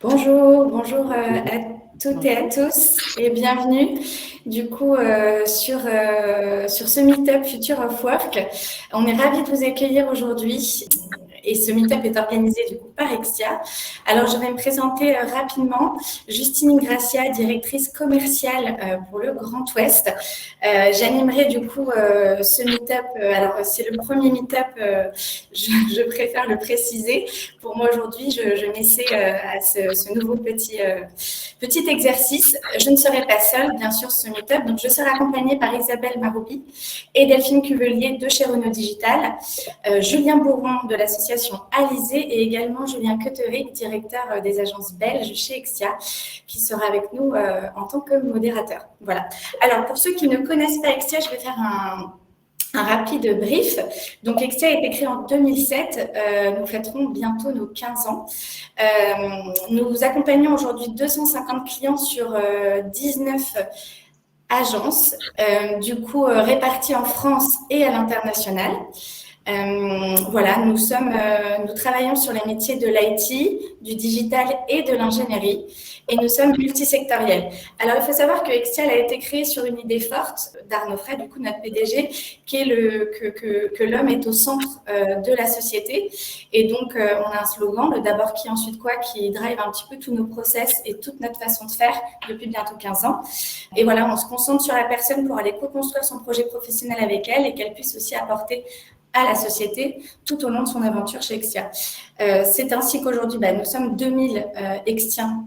Bonjour à toutes et à tous et bienvenue du coup sur ce Meetup Future of Work. On est ravis de vous accueillir aujourd'hui et ce Meetup est organisé du coup par Extia. Alors je vais me présenter rapidement. Justine Gracia, directrice commerciale pour le Grand Ouest. J'animerai du coup ce Meetup. Alors c'est le premier Meetup, je préfère le préciser. Pour moi aujourd'hui, je m'essaie à ce nouveau petit exercice. Je ne serai pas seule, bien sûr, sur ce meet-up. Donc, je serai accompagnée par Isabelle Maroubi et Delphine Cuvelier de chez Renault Digital, Julien Bourron de l'association Alizé et également Julien Coeterick, directeur des agences belges chez Extia, qui sera avec nous en tant que modérateur. Voilà. Alors, pour ceux qui ne connaissent pas Extia, je vais faire un rapide brief. Donc, Extia a été créé en 2007. Nous fêterons bientôt nos 15 ans. Nous accompagnons aujourd'hui 250 clients sur 19 agences, du coup réparties en France et à l'international. Voilà, nous travaillons sur les métiers de l'IT, du digital et de l'ingénierie et nous sommes multisectoriels. Alors, il faut savoir que Extia a été créé sur une idée forte d'Arnaud Frey, du coup, notre PDG, qui est que l'homme est au centre de la société. Et donc, on a un slogan, le d'abord qui, ensuite quoi, qui drive un petit peu tous nos process et toute notre façon de faire depuis bientôt 15 ans. Et voilà, on se concentre sur la personne pour aller co-construire son projet professionnel avec elle et qu'elle puisse aussi apporter à la société tout au long de son aventure chez Extia. C'est ainsi qu'aujourd'hui, nous sommes 2000 Extiens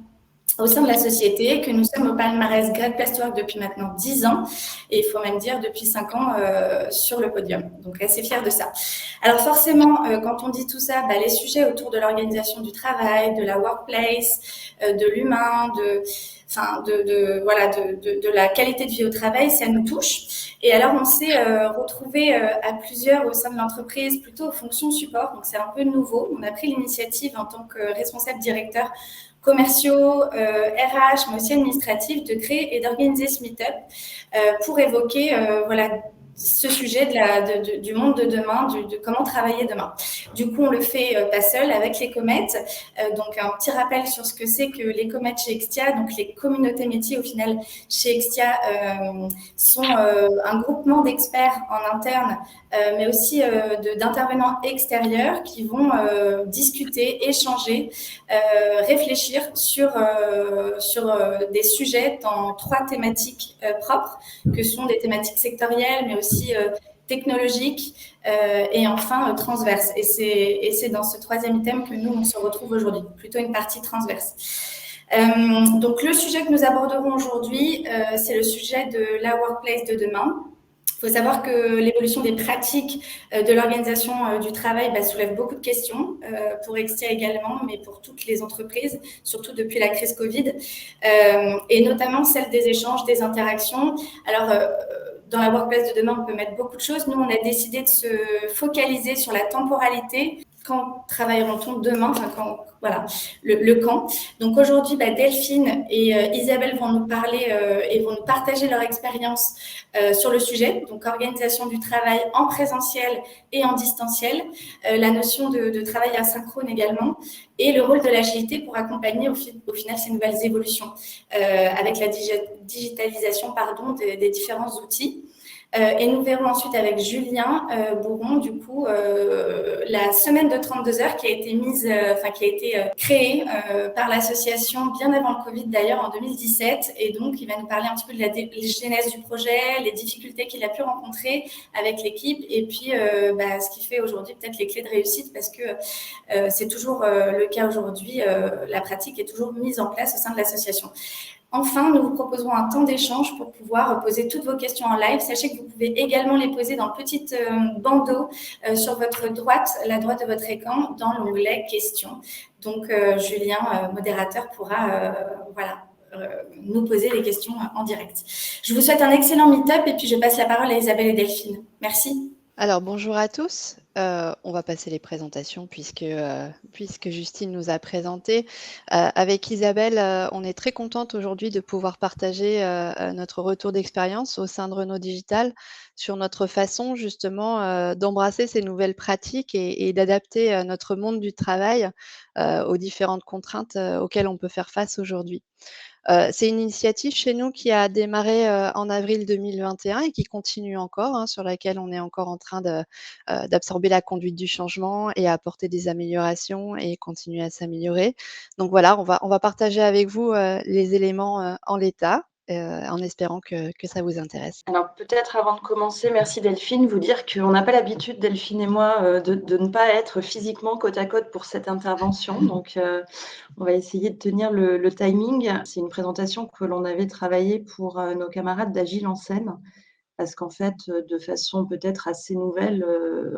au sein de la société, que nous sommes au palmarès Great Place to Work depuis maintenant 10 ans et il faut même dire depuis 5 ans sur le podium. Donc, assez fière de ça. Alors, forcément, quand on dit tout ça, les sujets autour de l'organisation du travail, de la workplace, de l'humain, de la qualité de vie au travail, ça nous touche. Et alors, on s'est retrouvé à plusieurs au sein de l'entreprise, plutôt aux fonctions support. Donc, c'est un peu nouveau. On a pris l'initiative en tant que responsable directeur commerciaux, RH, mais aussi administratifs, de créer et d'organiser ce meet-up pour évoquer ce sujet du monde de demain, de comment travailler demain. Du coup, on le fait pas seul, avec les comètes. Donc, un petit rappel sur ce que c'est que les comètes chez Extia. Donc, les communautés métiers, au final, chez Extia, sont un groupement d'experts en interne, mais aussi d'intervenants extérieurs qui vont discuter, échanger, réfléchir sur des sujets dans 3 thématiques propres, que sont des thématiques sectorielles, mais aussi technologiques et enfin transverses. Et c'est dans ce 3e item que nous, on se retrouve aujourd'hui, plutôt une partie transverse. Donc, le sujet que nous aborderons aujourd'hui, c'est le sujet de la workplace de demain. Il faut savoir que l'évolution des pratiques de l'organisation du travail soulève beaucoup de questions, pour Extia également, mais pour toutes les entreprises, surtout depuis la crise Covid, et notamment celle des échanges, des interactions. Alors, dans la workplace de demain, on peut mettre beaucoup de choses. Nous, on a décidé de se focaliser sur la temporalité. Quand travailleront-on demain, le quand. Donc aujourd'hui, Delphine et Isabelle vont nous parler et vont nous partager leur expérience sur le sujet, donc organisation du travail en présentiel et en distanciel, la notion de travail asynchrone également, et le rôle de l'agilité pour accompagner au final ces nouvelles évolutions avec la digitalisation des différents outils. Et nous verrons ensuite avec Julien Bourron, du coup, la semaine de 32 heures qui a été créée par l'association bien avant le Covid d'ailleurs, en 2017. Et donc, il va nous parler un petit peu de la genèse du projet, les difficultés qu'il a pu rencontrer avec l'équipe et puis ce qui fait aujourd'hui peut-être les clés de réussite parce que c'est toujours le cas aujourd'hui. La pratique est toujours mise en place au sein de l'association. Enfin, nous vous proposerons un temps d'échange pour pouvoir poser toutes vos questions en live. Sachez que vous pouvez également les poser dans le petit bandeau sur votre droite, la droite de votre écran, dans l'onglet questions. Donc, Julien, modérateur, pourra nous poser les questions en direct. Je vous souhaite un excellent meet-up et puis je passe la parole à Isabelle et Delphine. Merci. Alors, bonjour à tous. On va passer les présentations puisque Justine nous a présenté. Avec Isabelle, on est très contente aujourd'hui de pouvoir partager notre retour d'expérience au sein de Renault Digital sur notre façon justement d'embrasser ces nouvelles pratiques et d'adapter notre monde du travail aux différentes contraintes auxquelles on peut faire face aujourd'hui. C'est une initiative chez nous qui a démarré en avril 2021 et qui continue encore, hein, sur laquelle on est encore en train d'absorber la conduite du changement et à apporter des améliorations et continuer à s'améliorer. Donc voilà, on va partager avec vous les éléments en l'état, en espérant que ça vous intéresse. Alors peut-être avant de commencer, merci Delphine, vous dire qu'on n'a pas l'habitude, Delphine et moi, de ne pas être physiquement côte à côte pour cette intervention. Donc on va essayer de tenir le timing. C'est une présentation que l'on avait travaillée pour nos camarades d'Agile en Seine, parce qu'en fait, de façon peut-être assez nouvelle,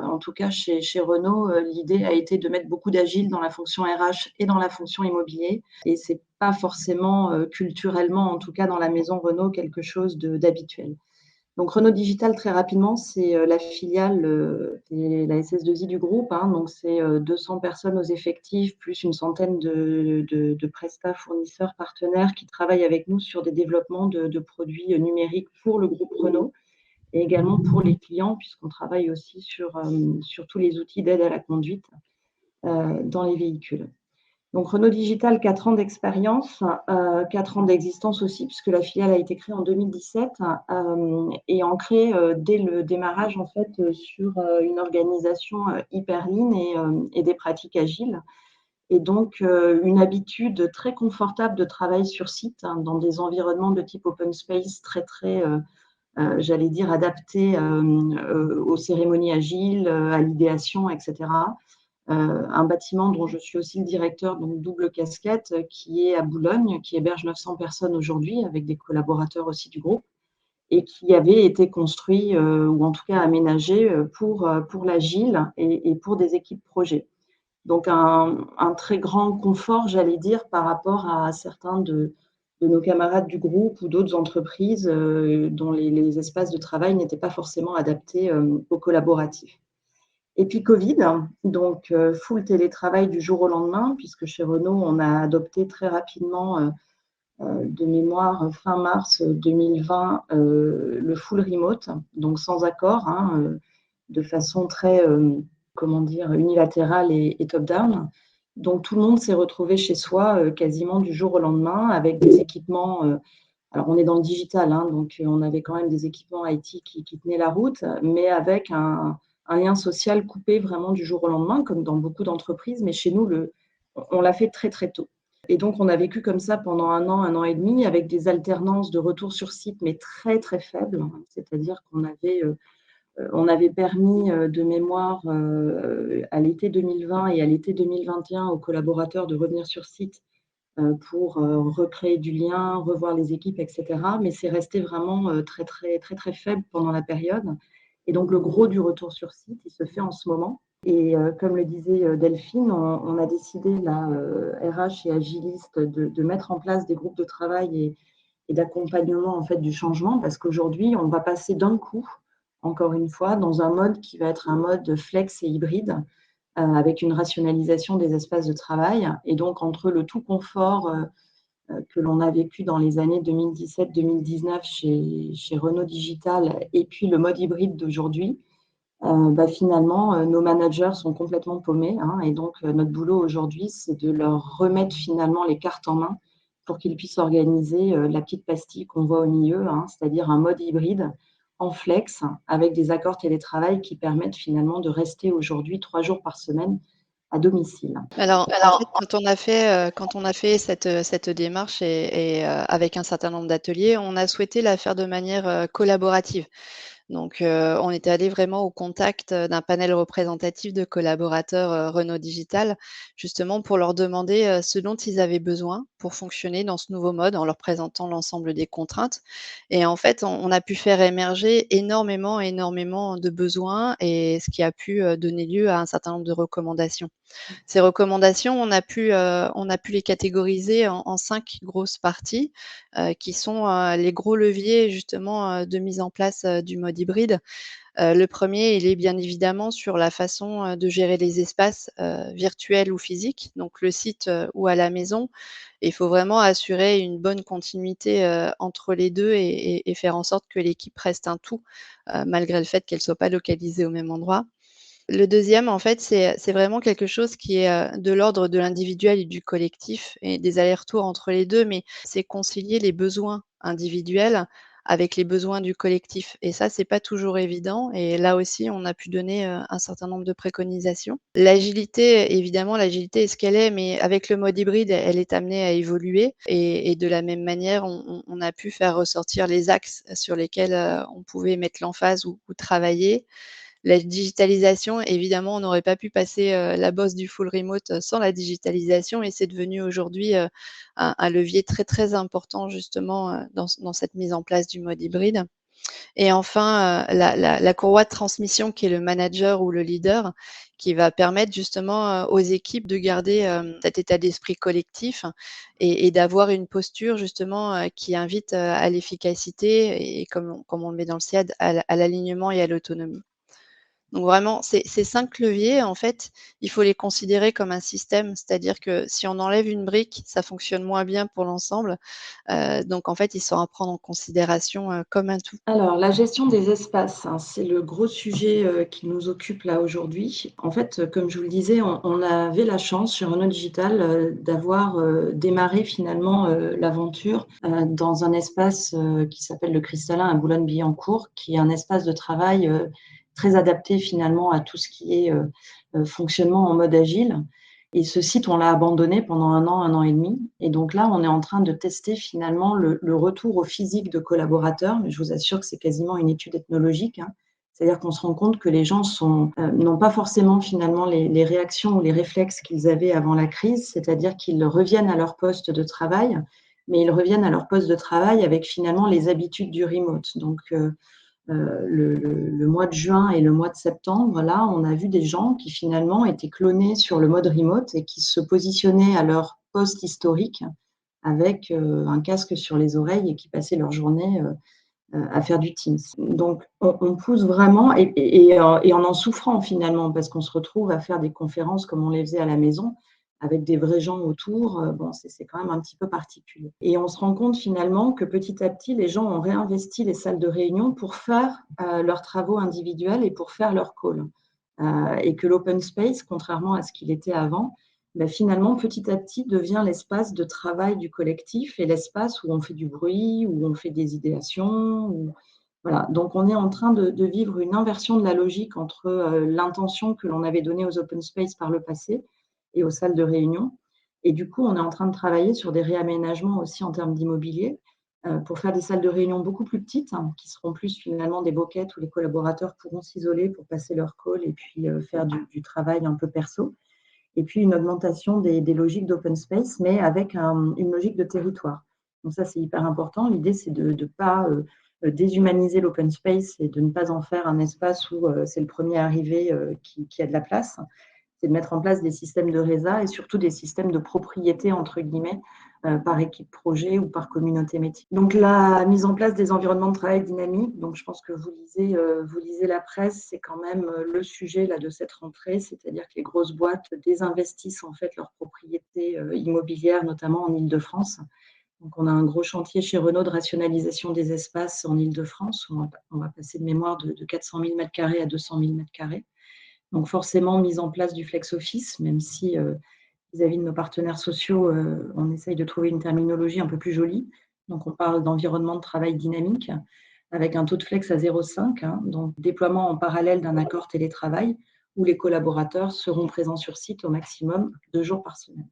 en tout cas chez Renault, l'idée a été de mettre beaucoup d'Agile dans la fonction RH et dans la fonction immobilier. Et c'est pas forcément culturellement, en tout cas dans la maison Renault, quelque chose d'habituel. Donc Renault Digital, très rapidement, c'est la filiale, la SS2I du groupe. Hein, donc c'est 200 personnes aux effectifs, plus une centaine de prestats, fournisseurs, partenaires qui travaillent avec nous sur des développements de produits numériques pour le groupe Renault et également pour les clients, puisqu'on travaille aussi sur tous les outils d'aide à la conduite dans les véhicules. Donc Renault Digital, 4 ans d'expérience, 4 ans d'existence aussi, puisque la filiale a été créée en 2017 et ancrée dès le démarrage en fait sur une organisation hyper lean et des pratiques agiles. Et donc une habitude très confortable de travail sur site, hein, dans des environnements de type open space très j'allais dire adaptés aux cérémonies agiles, à l'idéation, etc. Un bâtiment dont je suis aussi le directeur, donc double casquette, qui est à Boulogne, qui héberge 900 personnes aujourd'hui, avec des collaborateurs aussi du groupe, et qui avait été construit, ou en tout cas aménagé, pour l'agile et pour des équipes projets. Donc un très grand confort, j'allais dire, par rapport à certains de nos camarades du groupe ou d'autres entreprises dont les espaces de travail n'étaient pas forcément adaptés au collaboratif. Et puis Covid, donc full télétravail du jour au lendemain, puisque chez Renault, on a adopté très rapidement, de mémoire, fin mars 2020, le full remote, donc sans accord, hein, de façon très, comment dire, unilatérale et top-down. Donc tout le monde s'est retrouvé chez soi quasiment du jour au lendemain avec des équipements. Alors on est dans le digital, hein, donc on avait quand même des équipements IT qui tenaient la route, mais avec un lien social coupé vraiment du jour au lendemain, comme dans beaucoup d'entreprises. Mais chez nous, on l'a fait très très tôt. Et donc on a vécu comme ça pendant un an et demi, avec des alternances de retour sur site, mais très très faibles. C'est-à-dire qu'on avait permis de mémoire à l'été 2020 et à l'été 2021 aux collaborateurs de revenir sur site pour recréer du lien, revoir les équipes, etc. Mais c'est resté vraiment très, très, très, très faible pendant la période. Et donc, le gros du retour sur site, il se fait en ce moment. Et comme le disait Delphine, on a décidé, là, RH et Agiliste, de mettre en place des groupes de travail et d'accompagnement en fait, du changement, parce qu'aujourd'hui, on va passer d'un coup, encore une fois, dans un mode qui va être un mode flex et hybride, avec une rationalisation des espaces de travail. Et donc, entre le tout confort que l'on a vécu dans les années 2017-2019 chez Renault Digital et puis le mode hybride d'aujourd'hui, finalement, nos managers sont complètement paumés. Hein, et donc, notre boulot aujourd'hui, c'est de leur remettre finalement les cartes en main pour qu'ils puissent organiser la petite pastille qu'on voit au milieu, hein, c'est-à-dire un mode hybride en flex avec des accords télétravail qui permettent finalement de rester aujourd'hui 3 jours par semaine à domicile. Alors, en fait, quand on a fait cette démarche avec un certain nombre d'ateliers, on a souhaité la faire de manière collaborative. Donc, on était allé vraiment au contact d'un panel représentatif de collaborateurs Renault Digital, justement pour leur demander ce dont ils avaient besoin pour fonctionner dans ce nouveau mode, en leur présentant l'ensemble des contraintes. Et en fait, on a pu faire émerger énormément de besoins et ce qui a pu donner lieu à un certain nombre de recommandations. Ces recommandations, on a pu les catégoriser en 5 grosses parties, qui sont, les gros leviers justement, de mise en place, du mode hybride. Le premier, il est bien évidemment sur la façon, de gérer les espaces, virtuels ou physiques, donc le site, ou à la maison. Il faut vraiment assurer une bonne continuité, entre les 2 et faire en sorte que l'équipe reste un tout, malgré le fait qu'elle soit pas localisée au même endroit. Le deuxième, en fait, c'est vraiment quelque chose qui est, de l'ordre de l'individuel et du collectif et des allers-retours entre les 2, mais c'est concilier les besoins individuels avec les besoins du collectif et ça, c'est pas toujours évident et là aussi, on a pu donner, un certain nombre de préconisations. L'agilité, évidemment, l'agilité est ce qu'elle est, mais avec le mode hybride, elle est amenée à évoluer et de la même manière, on a pu faire ressortir les axes sur lesquels, on pouvait mettre l'emphase ou travailler. La digitalisation, évidemment, on n'aurait pas pu passer, la bosse du full remote, sans la digitalisation et c'est devenu aujourd'hui, un levier très, très important justement, dans cette mise en place du mode hybride. Et enfin, la courroie de transmission qui est le manager ou le leader, qui va permettre justement, aux équipes de garder, cet état d'esprit collectif et d'avoir une posture justement, qui invite, à l'efficacité et comme on le met dans le SIAD, à l'alignement et à l'autonomie. Donc vraiment, ces 5 leviers, en fait, il faut les considérer comme un système. C'est-à-dire que si on enlève une brique, ça fonctionne moins bien pour l'ensemble. Donc en fait, ils sont à prendre en considération, comme un tout. Alors, la gestion des espaces, hein, c'est le gros sujet qui nous occupe là aujourd'hui. En fait, comme je vous le disais, on avait la chance chez Renault Digital d'avoir démarré finalement l'aventure dans un espace qui s'appelle le Cristallin à Boulogne-Billancourt, qui est un espace de travail très adapté finalement à tout ce qui est fonctionnement en mode agile. Et ce site, on l'a abandonné pendant un an et demi. Et donc là, on est en train de tester finalement le retour au physique de collaborateurs. Mais je vous assure que c'est quasiment une étude ethnologique, hein. C'est-à-dire qu'on se rend compte que les gens n'ont pas forcément finalement les réactions ou les réflexes qu'ils avaient avant la crise, c'est-à-dire qu'ils reviennent à leur poste de travail, mais ils reviennent à leur poste de travail avec finalement les habitudes du remote. Donc, le mois de juin et le mois de septembre, là, on a vu des gens qui finalement étaient clonés sur le mode remote et qui se positionnaient à leur poste historique avec un casque sur les oreilles et qui passaient leur journée à faire du Teams. Donc, on pousse vraiment et en souffrant finalement, parce qu'on se retrouve à faire des conférences comme on les faisait à la maison, avec des vrais gens autour, bon, c'est quand même un petit peu particulier. Et on se rend compte finalement que petit à petit, les gens ont réinvesti les salles de réunion pour faire leurs travaux individuels et pour faire leurs calls. Et que l'open space, contrairement à ce qu'il était avant, finalement, petit à petit, devient l'espace de travail du collectif et l'espace où on fait du bruit, où on fait des idéations. Voilà. Donc, on est en train de vivre une inversion de la logique entre l'intention que l'on avait donnée aux open space par le passé et aux salles de réunion. Et du coup, on est en train de travailler sur des réaménagements aussi en termes d'immobilier pour faire des salles de réunion beaucoup plus petites, hein, qui seront plus finalement des boquettes où les collaborateurs pourront s'isoler pour passer leur call et puis faire du travail un peu perso. Et puis une augmentation des logiques d'open space, mais avec une logique de territoire. Donc ça, c'est hyper important. L'idée, c'est de ne pas déshumaniser l'open space et de ne pas en faire un espace où c'est le premier arrivé qui a de la place. C'est de mettre en place des systèmes de résa et surtout des systèmes de propriété, entre guillemets, par équipe projet ou par communauté métier. Donc la mise en place des environnements de travail dynamiques, donc je pense que vous lisez la presse, c'est quand même le sujet là, de cette rentrée, c'est-à-dire que les grosses boîtes désinvestissent en fait leurs propriétés immobilières, notamment en Île-de-France. Donc on a un gros chantier chez Renault de rationalisation des espaces en Île-de-France. On va passer de mémoire de 400 000 m² à 200 000 m². Donc forcément, mise en place du flex office, même si vis-à-vis de nos partenaires sociaux, on essaye de trouver une terminologie un peu plus jolie. Donc on parle d'environnement de travail dynamique avec un taux de flex à 0,5, hein, donc déploiement en parallèle d'un accord télétravail où les collaborateurs seront présents sur site au maximum 2 jours par semaine.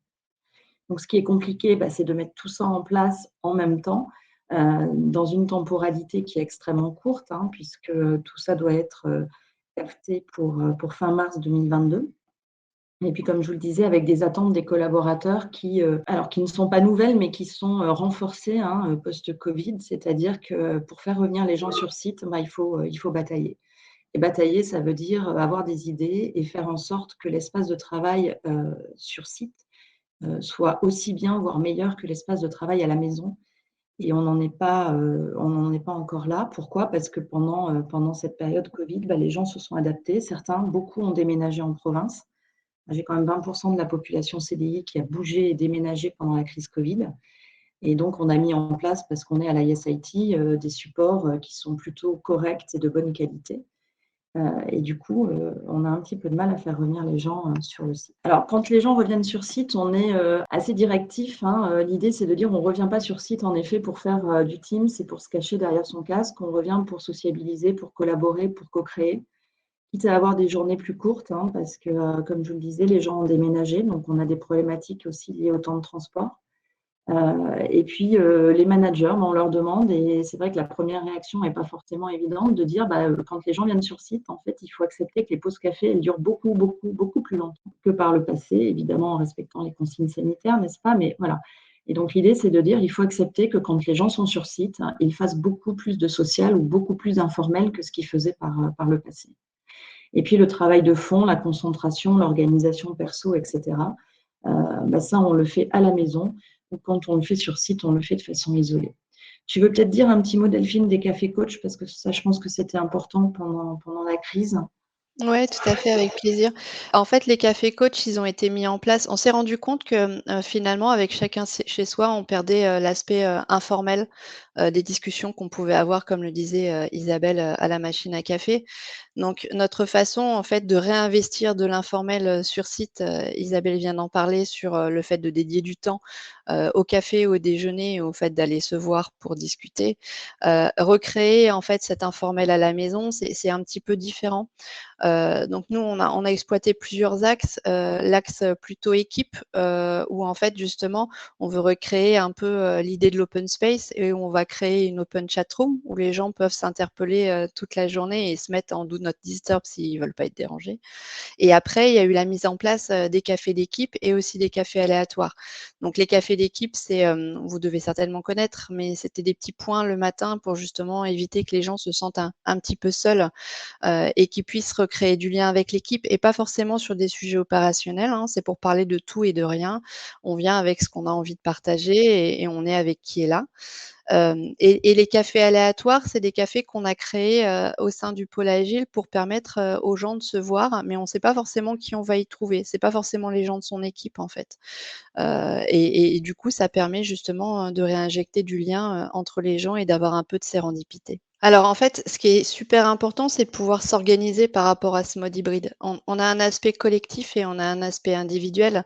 Donc ce qui est compliqué, c'est de mettre tout ça en place en même temps, dans une temporalité qui est extrêmement courte, hein, puisque tout ça doit être capté pour fin mars 2022. Et puis, comme je vous le disais, avec des attentes des collaborateurs qui ne sont pas nouvelles, mais qui sont renforcées post-Covid, c'est-à-dire que pour faire revenir les gens sur site, il faut batailler. Et batailler, ça veut dire avoir des idées et faire en sorte que l'espace de travail sur site soit aussi bien, voire meilleur que l'espace de travail à la maison. Et on n'en est pas encore là. Pourquoi? Parce que pendant cette période Covid, les gens se sont adaptés. Certains, beaucoup ont déménagé en province. J'ai quand même 20 de la population CDI qui a bougé et déménagé pendant la crise Covid. Et donc, on a mis en place, parce qu'on est à l'ISIT, des supports qui sont plutôt corrects et de bonne qualité. Et du coup, on a un petit peu de mal à faire revenir les gens sur le site. Alors, quand les gens reviennent sur site, on est assez directif, hein. L'idée, c'est de dire on ne revient pas sur site, en effet, pour faire du Teams et pour se cacher derrière son casque. On revient pour sociabiliser, pour collaborer, pour co-créer, quitte à avoir des journées plus courtes, hein, parce que, comme je vous le disais, les gens ont déménagé, donc on a des problématiques aussi liées au temps de transport. Et puis, les managers, on leur demande, et c'est vrai que la première réaction n'est pas forcément évidente, de dire quand les gens viennent sur site, en fait, il faut accepter que les pauses café, elles durent beaucoup, beaucoup, beaucoup plus longtemps que par le passé, évidemment en respectant les consignes sanitaires, n'est-ce pas? Mais voilà. Et donc, l'idée, c'est de dire il faut accepter que quand les gens sont sur site, hein, ils fassent beaucoup plus de social ou beaucoup plus informel que ce qu'ils faisaient par le passé. Et puis, le travail de fond, la concentration, l'organisation perso, etc., ça, on le fait à la maison. Ou quand on le fait sur site, on le fait de façon isolée. Tu veux peut-être dire un petit mot, Delphine, des cafés coach, parce que ça, je pense que c'était important pendant la crise. Ouais, tout à fait, avec plaisir. En fait, les cafés coach, ils ont été mis en place. On s'est rendu compte que, finalement, avec chacun chez soi, on perdait, l'aspect, informel, des discussions qu'on pouvait avoir, comme le disait, Isabelle, à la machine à café. Donc notre façon, en fait, de réinvestir de l'informel, sur site, Isabelle vient d'en parler sur, le fait de dédier du temps, au café, au déjeuner et au fait d'aller se voir pour discuter. Recréer, en fait, cet informel à la maison, c'est un petit peu différent. Donc nous, on a exploité plusieurs axes. L'axe plutôt équipe, où en fait, justement, on veut recréer un peu l'idée de l'open space et on va créer une open chat room où les gens peuvent s'interpeller toute la journée et se mettre en do not disturb s'ils ne veulent pas être dérangés. Et après, il y a eu la mise en place des cafés d'équipe et aussi des cafés aléatoires. Donc les cafés d'équipe, c'est, vous devez certainement connaître, mais c'était des petits points le matin pour justement éviter que les gens se sentent un petit peu seuls, et qu'ils puissent recréer du lien avec l'équipe et pas forcément sur des sujets opérationnels, hein. C'est pour parler de tout et de rien. On vient avec ce qu'on a envie de partager et on est avec qui est là. Et les cafés aléatoires, c'est des cafés qu'on a créés, au sein du pôle agile pour permettre, aux gens de se voir, mais on ne sait pas forcément qui on va y trouver. C'est pas forcément les gens de son équipe, en fait. Et du coup, ça permet justement, de réinjecter du lien, entre les gens et d'avoir un peu de sérendipité. Alors en fait, ce qui est super important, c'est de pouvoir s'organiser par rapport à ce mode hybride. On a un aspect collectif et on a un aspect individuel.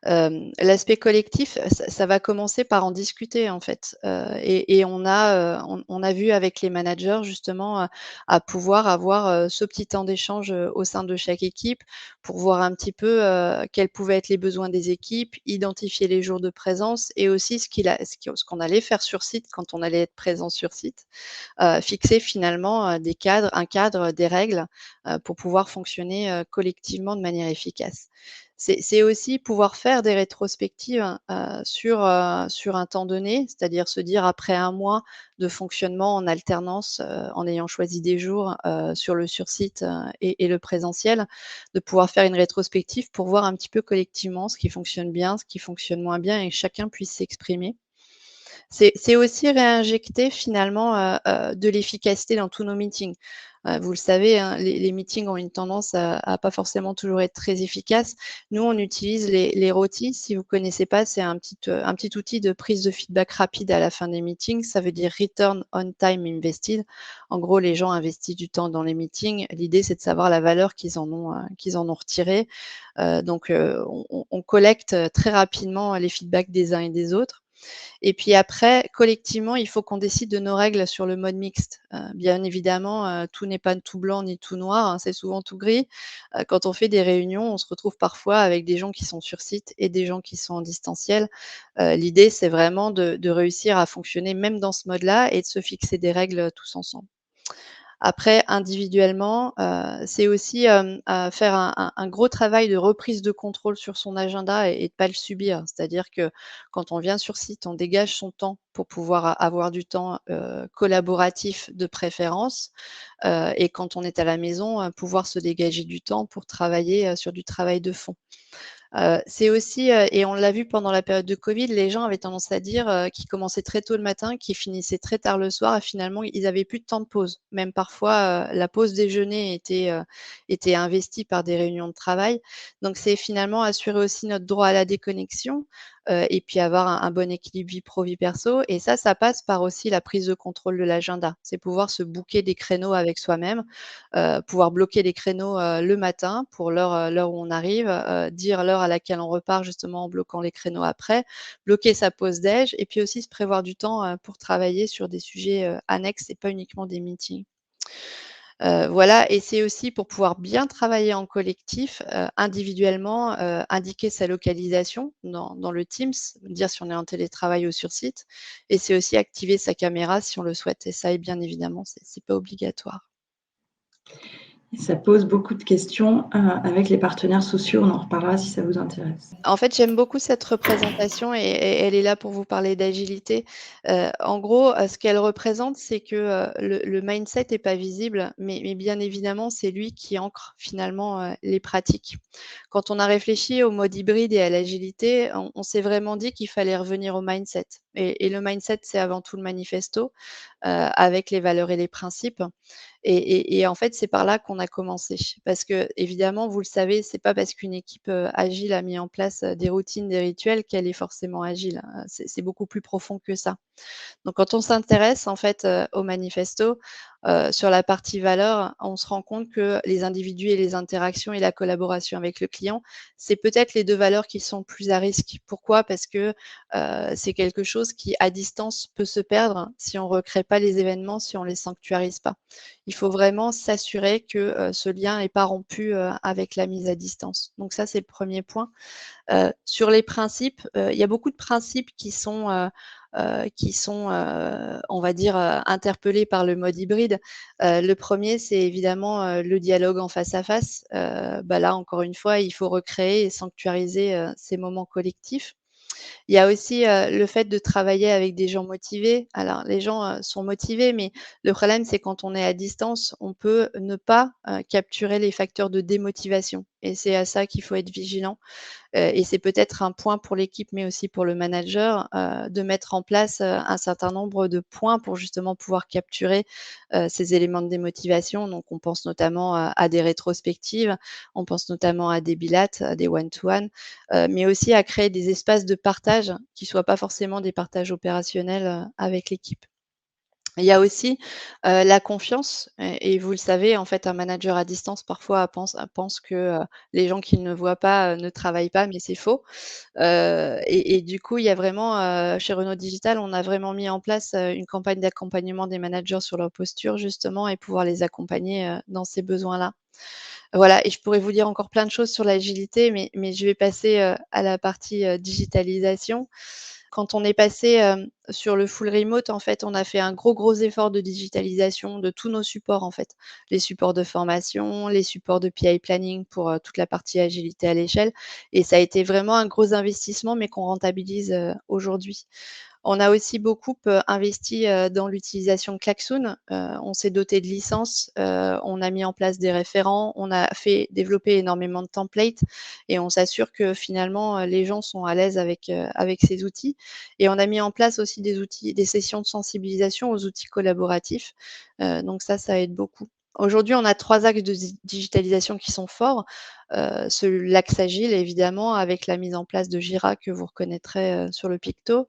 L'aspect collectif, ça va commencer par en discuter en fait, et on a vu avec les managers justement, à pouvoir avoir, ce petit temps d'échange, au sein de chaque équipe pour voir un petit peu, quels pouvaient être les besoins des équipes, identifier les jours de présence et aussi ce qu'on allait faire sur site quand on allait être présent sur site. Fixer finalement, un cadre, des règles, pour pouvoir fonctionner, collectivement de manière efficace. C'est aussi pouvoir faire des rétrospectives, sur un temps donné, c'est-à-dire se dire après un mois de fonctionnement en alternance, en ayant choisi des jours, sur le sur-site, et le présentiel, de pouvoir faire une rétrospective pour voir un petit peu collectivement ce qui fonctionne bien, ce qui fonctionne moins bien et que chacun puisse s'exprimer. C'est aussi réinjecter finalement, de l'efficacité dans tous nos meetings. Vous le savez, hein, les meetings ont une tendance à pas forcément toujours être très efficaces. Nous, on utilise les ROTI. Si vous connaissez pas, c'est un petit outil de prise de feedback rapide à la fin des meetings. Ça veut dire Return on Time Invested. En gros, les gens investissent du temps dans les meetings. L'idée, c'est de savoir la valeur qu'ils en ont retirée. On collecte très rapidement les feedbacks des uns et des autres. Et puis après, collectivement, il faut qu'on décide de nos règles sur le mode mixte. Bien évidemment, tout n'est pas tout blanc ni tout noir, hein, c'est souvent tout gris. Quand on fait des réunions, on se retrouve parfois avec des gens qui sont sur site et des gens qui sont en distanciel. L'idée, c'est vraiment de réussir à fonctionner même dans ce mode-là et de se fixer des règles tous ensemble. Après, individuellement, c'est aussi, faire un gros travail de reprise de contrôle sur son agenda et de pas le subir. C'est-à-dire que quand on vient sur site, on dégage son temps pour pouvoir avoir du temps, collaboratif de préférence, et quand on est à la maison, pouvoir se dégager du temps pour travailler, sur du travail de fond. C'est aussi, et on l'a vu pendant la période de covid, les gens avaient tendance à dire, qu'ils commençaient très tôt le matin, qu'ils finissaient très tard le soir et finalement ils avaient plus de temps de pause. Même parfois, la pause déjeuner était investie par des réunions de travail. Donc c'est finalement assurer aussi notre droit à la déconnexion, et puis avoir un bon équilibre vie pro, vie perso, et ça passe par aussi la prise de contrôle de l'agenda. C'est pouvoir se booker des créneaux avec soi-même, pouvoir bloquer des créneaux, le matin pour l'heure où on arrive, dire l'heure à laquelle on repart justement en bloquant les créneaux après, bloquer sa pause déj et puis aussi se prévoir du temps, pour travailler sur des sujets, annexes et pas uniquement des meetings. Voilà, et c'est aussi pour pouvoir bien travailler en collectif, individuellement, indiquer sa localisation dans le Teams, dire si on est en télétravail ou sur site, et c'est aussi activer sa caméra si on le souhaite, et ça, et bien évidemment, c'est pas obligatoire. Et ça pose beaucoup de questions avec les partenaires sociaux. On en reparlera si ça vous intéresse. En fait, j'aime beaucoup cette représentation, et elle est là pour vous parler d'agilité. En gros, ce qu'elle représente, c'est que, le mindset est pas visible, mais bien évidemment, c'est lui qui ancre finalement, les pratiques. Quand on a réfléchi au mode hybride et à l'agilité, on s'est vraiment dit qu'il fallait revenir au mindset, et le mindset, c'est avant tout le manifesto, avec les valeurs et les principes. Et en fait, c'est par là qu'on a commencé. Parce que évidemment, vous le savez, c'est pas parce qu'une équipe, agile a mis en place, des routines, des rituels qu'elle est forcément agile, hein. C'est beaucoup plus profond que ça. Donc quand on s'intéresse en fait, au manifesto, sur la partie valeurs, on se rend compte que les individus et les interactions et la collaboration avec le client, c'est peut-être les 2 valeurs qui sont plus à risque. Pourquoi? Parce que, c'est quelque chose qui, à distance, peut se perdre si on recrée pas les événements, si on les sanctuarise pas. Il faut vraiment s'assurer que, ce lien est pas rompu, avec la mise à distance. Donc ça, c'est le premier point. Sur les principes, il y a beaucoup de principes qui sont, on va dire, interpellés par le mode hybride. Le premier, c'est évidemment, le dialogue en face à face. Là, encore une fois, il faut recréer et sanctuariser, ces moments collectifs. Il y a aussi, le fait de travailler avec des gens motivés. Alors les gens, sont motivés, mais le problème, c'est quand on est à distance, on peut ne pas, capturer les facteurs de démotivation, et c'est à ça qu'il faut être vigilant. Et c'est peut-être un point pour l'équipe, mais aussi pour le manager, de mettre en place, un certain nombre de points pour justement pouvoir capturer, ces éléments de démotivation. Donc on pense notamment à des rétrospectives, on pense notamment à des bilates, à des one to one, mais aussi à créer des espaces de partage qui soient pas forcément des partages opérationnels, avec l'équipe. Il y a aussi, la confiance, et vous le savez, en fait, un manager à distance parfois pense que, les gens qu'il ne voit pas, ne travaillent pas, mais c'est faux. Et du coup, il y a vraiment, chez Renault Digital, on a vraiment mis en place, une campagne d'accompagnement des managers sur leur posture justement, et pouvoir les accompagner, dans ces besoins-là. Voilà, et je pourrais vous dire encore plein de choses sur l'agilité, mais je vais passer, à la partie, digitalisation. Quand on est passé, sur le full remote, en fait, on a fait un gros effort de digitalisation de tous nos supports, en fait. Les supports de formation, les supports de PI planning pour, toute la partie agilité à l'échelle, et ça a été vraiment un gros investissement, mais qu'on rentabilise, aujourd'hui. On a aussi beaucoup, investi, dans l'utilisation de Klaxoon. On s'est doté de licences, on a mis en place des référents, on a fait développer énormément de templates, et on s'assure que finalement, les gens sont à l'aise avec ces outils, et on a mis en place aussi des sessions de sensibilisation aux outils collaboratifs, donc ça aide beaucoup. Aujourd'hui, on a 3 axes de digitalisation qui sont forts. L'axe agile évidemment, avec la mise en place de Jira que vous reconnaîtrez, sur le picto.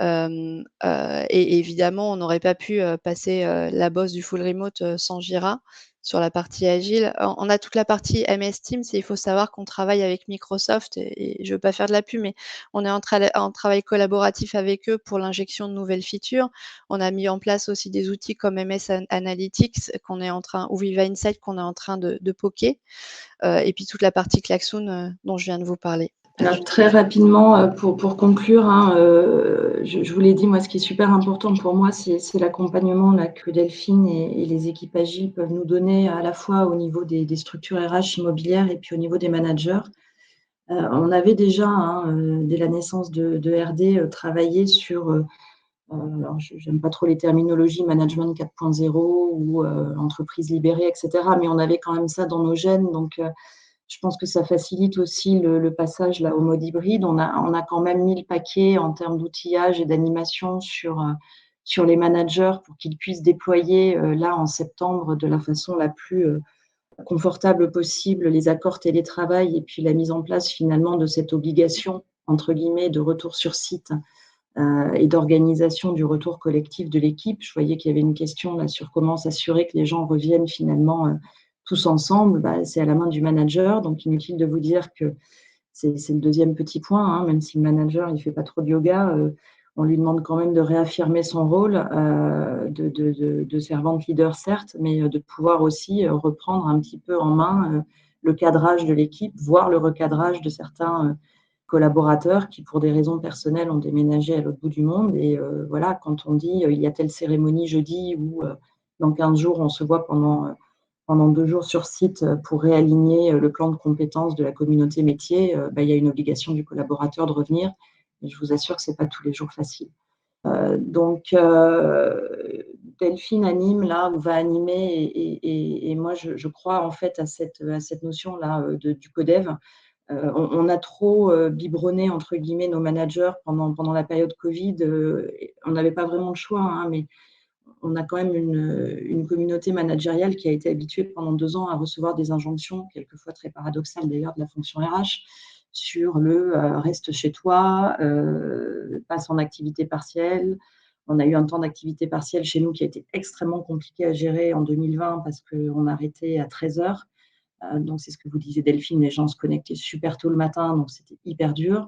Et évidemment, on n'aurait pas pu, passer, la bosse du full remote, sans Jira sur la partie agile. On a toute la partie MS Teams, et il faut savoir qu'on travaille avec Microsoft, et je veux pas faire de la pub, mais on est en travail collaboratif avec eux pour l'injection de nouvelles features. On a mis en place aussi des outils comme MS Analytics ou Viva Insight qu'on est en train de poker, et puis toute la partie Klaxoon, dont je viens de vous parler. Alors, très rapidement, pour conclure, hein, je vous l'ai dit, moi, ce qui est super important pour moi, c'est l'accompagnement là, que Delphine et les équipes agiles peuvent nous donner à la fois au niveau des structures RH immobilières et puis au niveau des managers. On avait déjà, hein, dès la naissance de RD, travaillé sur, alors j'aime pas trop les terminologies, management 4.0 ou entreprise libérée, etc., mais on avait quand même ça dans nos gènes, donc je pense que ça facilite aussi le passage là, au mode hybride. On a quand même mis le paquet en termes d'outillage et d'animation sur les managers pour qu'ils puissent déployer là en septembre de la façon la plus confortable possible les accords télétravail et puis la mise en place finalement de cette obligation, entre guillemets, de retour sur site et d'organisation du retour collectif de l'équipe. Je voyais qu'il y avait une question là sur comment s'assurer que les gens reviennent finalement tous ensemble. Bah, c'est à la main du manager, donc inutile de vous dire que c'est le deuxième petit point, hein, même si le manager il fait pas trop de yoga, on lui demande quand même de réaffirmer son rôle de servante leader certes, mais de pouvoir aussi reprendre un petit peu en main le cadrage de l'équipe, voire le recadrage de certains collaborateurs qui, pour des raisons personnelles, ont déménagé à l'autre bout du monde. Et voilà, quand on dit il y a telle cérémonie jeudi ou dans 15 jours, on se voit pendant 2 jours sur site pour réaligner le plan de compétences de la communauté métier, il y a une obligation du collaborateur de revenir. Et je vous assure que ce n'est pas tous les jours facile. Donc, Delphine anime là, ou va animer, et moi, je crois en fait à cette notion-là du codev. On a trop biberonné, entre guillemets, nos managers pendant la période Covid. On n'avait pas vraiment le choix, hein, mais on a quand même une communauté managériale qui a été habituée pendant 2 ans à recevoir des injonctions, quelquefois très paradoxales d'ailleurs, de la fonction RH, sur le reste chez toi, passe en activité partielle. On a eu un temps d'activité partielle chez nous qui a été extrêmement compliqué à gérer en 2020 parce qu'on arrêtait à 13 heures. Donc, c'est ce que vous disiez, Delphine, les gens se connectaient super tôt le matin, donc c'était hyper dur.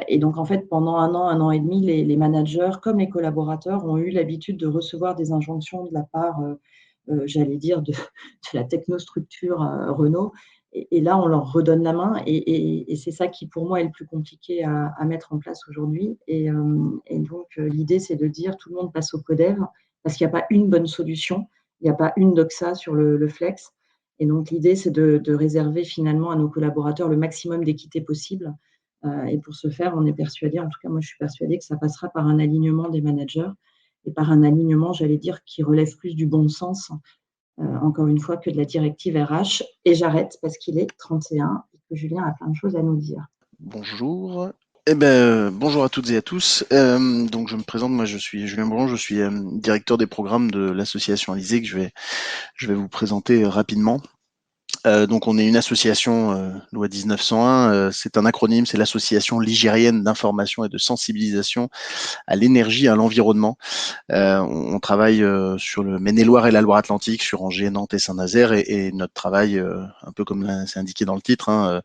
Et donc, en fait, pendant 1 an et demi, les managers, comme les collaborateurs, ont eu l'habitude de recevoir des injonctions de la part, j'allais dire, de la technostructure Renault. Et là, on leur redonne la main. Et c'est ça qui, pour moi, est le plus compliqué à mettre en place aujourd'hui. Et donc, l'idée, c'est de dire tout le monde passe au codev parce qu'il n'y a pas une bonne solution. Il n'y a pas une doxa sur le flex. Et donc, l'idée, c'est de réserver finalement à nos collaborateurs le maximum d'équité possible. Et pour ce faire, on est persuadé, en tout cas moi je suis persuadée que ça passera par un alignement des managers et par un alignement, j'allais dire, qui relève plus du bon sens, encore une fois, que de la directive RH. Et j'arrête parce qu'il est 31 et que Julien a plein de choses à nous dire. Bonjour. Bonjour à toutes et à tous. Donc je me présente, moi je suis Julien Bron, je suis directeur des programmes de l'association Alizé que je vais vous présenter rapidement. Donc on est une association loi 1901, c'est un acronyme, c'est l'association ligérienne d'information et de sensibilisation à l'énergie et à l'environnement. On travaille sur le Maine-et-Loire et la Loire-Atlantique, sur Angers, Nantes et Saint-Nazaire, et notre travail, un peu comme c'est indiqué dans le titre, hein,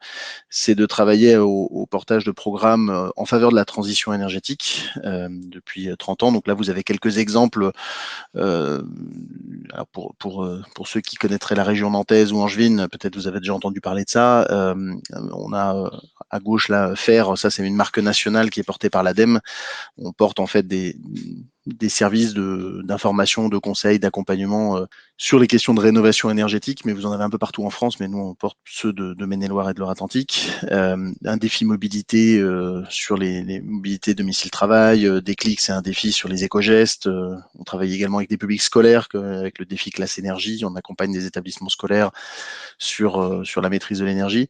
c'est de travailler au portage de programmes en faveur de la transition énergétique depuis 30 ans. Donc là, vous avez quelques exemples. Alors pour ceux qui connaîtraient la région nantaise ou angevine, peut-être vous avez déjà entendu parler de ça. On a à gauche là FAIR, ça c'est une marque nationale qui est portée par l'ADEME. On porte en fait des services d'information, de conseil, d'accompagnement sur les questions de rénovation énergétique, mais vous en avez un peu partout en France, mais nous on porte ceux de Maine-et-Loire et de Loire-Atlantique. Un défi mobilité sur les mobilités domicile-travail, Déclic, c'est un défi sur les éco-gestes. On travaille également avec des publics scolaires, avec le défi classe énergie, on accompagne des établissements scolaires sur la maîtrise de l'énergie.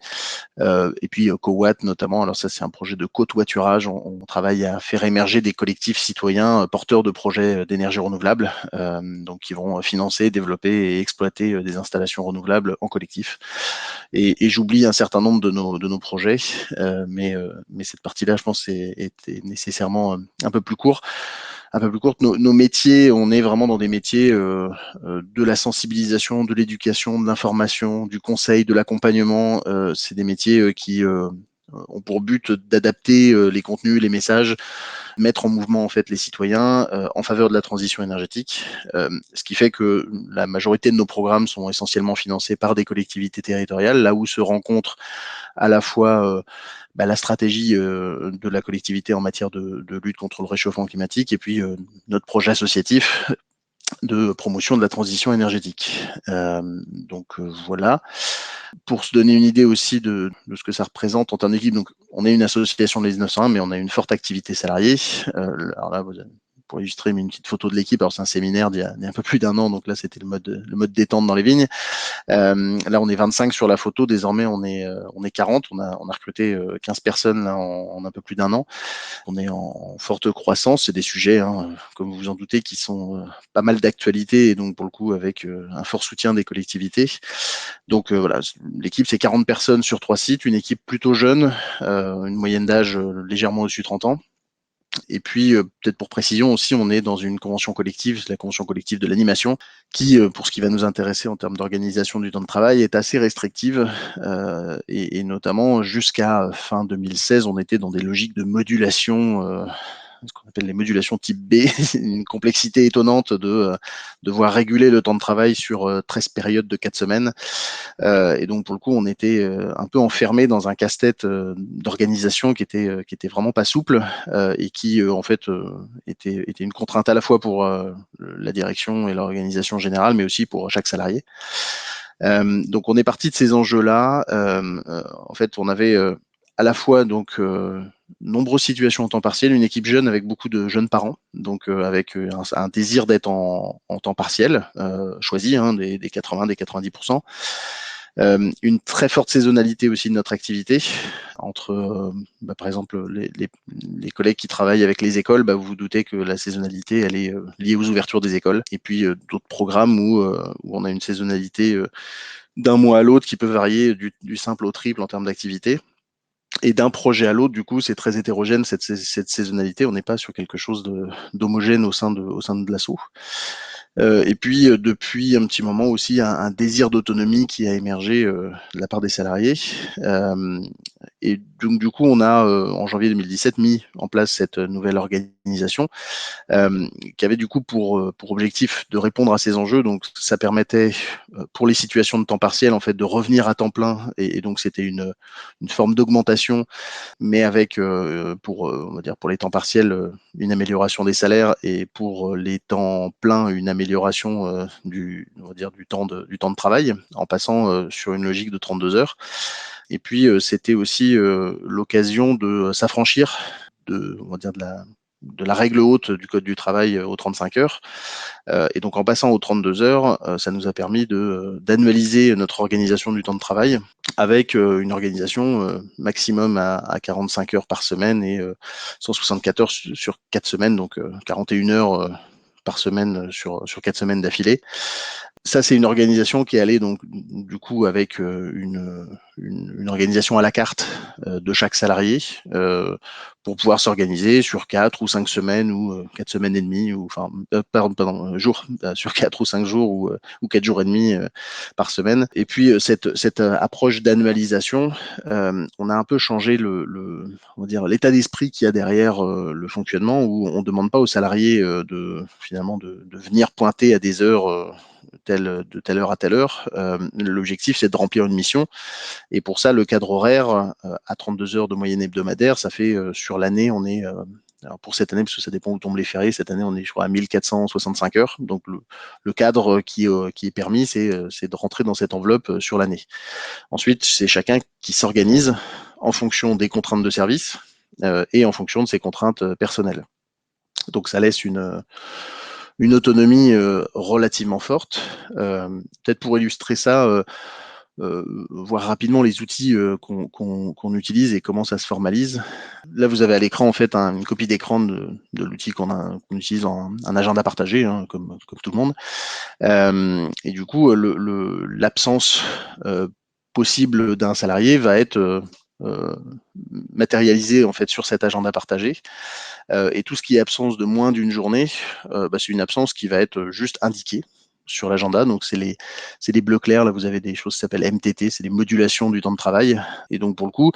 Et puis Cowatt notamment, alors ça c'est un projet de cotoiturage, on travaille à faire émerger des collectifs citoyens porteurs de projets d'énergie renouvelable, donc qui vont financer, développer et exploiter des installations renouvelables en collectif. Et j'oublie un certain nombre de nos projets, mais cette partie-là, je pense, était nécessairement un peu plus courte. Nos métiers, on est vraiment dans des métiers de la sensibilisation, de l'éducation, de l'information, du conseil, de l'accompagnement. C'est des métiers qui ont pour but d'adapter les contenus, les messages, mettre en mouvement en fait les citoyens en faveur de la transition énergétique, ce qui fait que la majorité de nos programmes sont essentiellement financés par des collectivités territoriales, là où se rencontrent à la fois la stratégie de la collectivité en matière de lutte contre le réchauffement climatique et puis notre projet associatif de promotion de la transition énergétique. Voilà. Pour se donner une idée aussi de ce que ça représente en termes d'équipe, donc on est une association de l'ES 901, mais on a une forte activité salariée. Alors là, pour illustrer une petite photo de l'équipe, alors c'est un séminaire d'il y a un peu plus d'1 an, donc là c'était le mode détente dans les vignes. Là on est 25 sur la photo, désormais on est 40, on a recruté 15 personnes là, en un peu plus d'1 an. On est en forte croissance, c'est des sujets, comme vous vous en doutez, qui sont pas mal d'actualité et donc pour le coup avec un fort soutien des collectivités. Donc voilà, l'équipe c'est 40 personnes sur 3 sites, une équipe plutôt jeune, une moyenne d'âge légèrement au-dessus de 30 ans. Et puis, peut-être pour précision aussi, on est dans une convention collective, c'est la convention collective de l'animation, qui, pour ce qui va nous intéresser en termes d'organisation du temps de travail, est assez restrictive. Et notamment, jusqu'à fin 2016, on était dans des logiques de modulation, ce qu'on appelle les modulations type B, une complexité étonnante de devoir réguler le temps de travail sur 13 périodes de 4 semaines. Et donc pour le coup, on était un peu enfermé dans un casse-tête d'organisation qui était vraiment pas souple et qui en fait était une contrainte à la fois pour la direction et l'organisation générale, mais aussi pour chaque salarié. Donc on est parti de ces enjeux-là. En fait, on avait à la fois donc nombreuses situations en temps partiel, une équipe jeune avec beaucoup de jeunes parents, donc avec un désir d'être en temps partiel, choisi, des 80, des 90%. Une très forte saisonnalité aussi de notre activité. Entre, par exemple, les collègues qui travaillent avec les écoles, vous vous doutez que la saisonnalité, elle est liée aux ouvertures des écoles. Et puis d'autres programmes où on a une saisonnalité d'un mois à l'autre qui peut varier du simple au triple en termes d'activité. Et d'un projet à l'autre, du coup, c'est très hétérogène cette saisonnalité. On n'est pas sur quelque chose d'homogène au sein de l'asso. Et puis, depuis un petit moment aussi, un désir d'autonomie qui a émergé de la part des salariés. Et donc, du coup, on a, en janvier 2017, mis en place cette nouvelle organisation qui avait du coup pour objectif de répondre à ces enjeux. Donc, ça permettait, pour les situations de temps partiel, en fait, de revenir à temps plein. Et donc, c'était une forme d'augmentation, mais avec, on va dire, pour les temps partiels, une amélioration des salaires et pour les temps pleins, une amélioration on va dire, du temps de travail, en passant sur une logique de 32 heures. Et puis, c'était aussi l'occasion de s'affranchir on va dire, de la règle haute du Code du travail aux 35 heures. Et donc, en passant aux 32 heures, ça nous a permis d'annualiser notre organisation du temps de travail avec une organisation maximum à 45 heures par semaine et 164 heures sur 4 semaines, donc 41 heures par semaine sur 4 semaines d'affilée. Ça, c'est une organisation qui est allée donc du coup avec une organisation à la carte de chaque salarié pour pouvoir s'organiser sur 4 ou 5 semaines ou 4 semaines et demie ou jours sur 4 ou 5 jours ou 4 jours et demi par semaine. Et puis cette approche d'annualisation, on a un peu changé on va dire l'état d'esprit qu'il y a derrière le fonctionnement où on demande pas aux salariés de venir pointer à des heures de telle heure à telle heure. L'objectif, c'est de remplir une mission. Et pour ça, le cadre horaire à 32 heures de moyenne hebdomadaire, ça fait sur l'année, on est, alors pour cette année, parce que ça dépend où tombent les fériés, cette année, on est, je crois, à 1465 heures. Donc, le cadre qui est permis, c'est de rentrer dans cette enveloppe sur l'année. Ensuite, c'est chacun qui s'organise en fonction des contraintes de service et en fonction de ses contraintes personnelles. Donc, ça laisse une autonomie relativement forte. Peut-être pour illustrer ça, voir rapidement les outils qu'on utilise et comment ça se formalise. Là, vous avez à l'écran en fait une copie d'écran de l'outil qu'on utilise un agenda partagé, comme tout le monde. Et du coup, l'absence possible d'un salarié va être matérialisée en fait sur cet agenda partagé. Et tout ce qui est absence de moins d'une journée, c'est une absence qui va être juste indiquée. sur l'agenda. Donc, c'est des bleus clairs. Là, vous avez des choses qui s'appellent MTT, c'est des modulations du temps de travail. Et donc, pour le coup,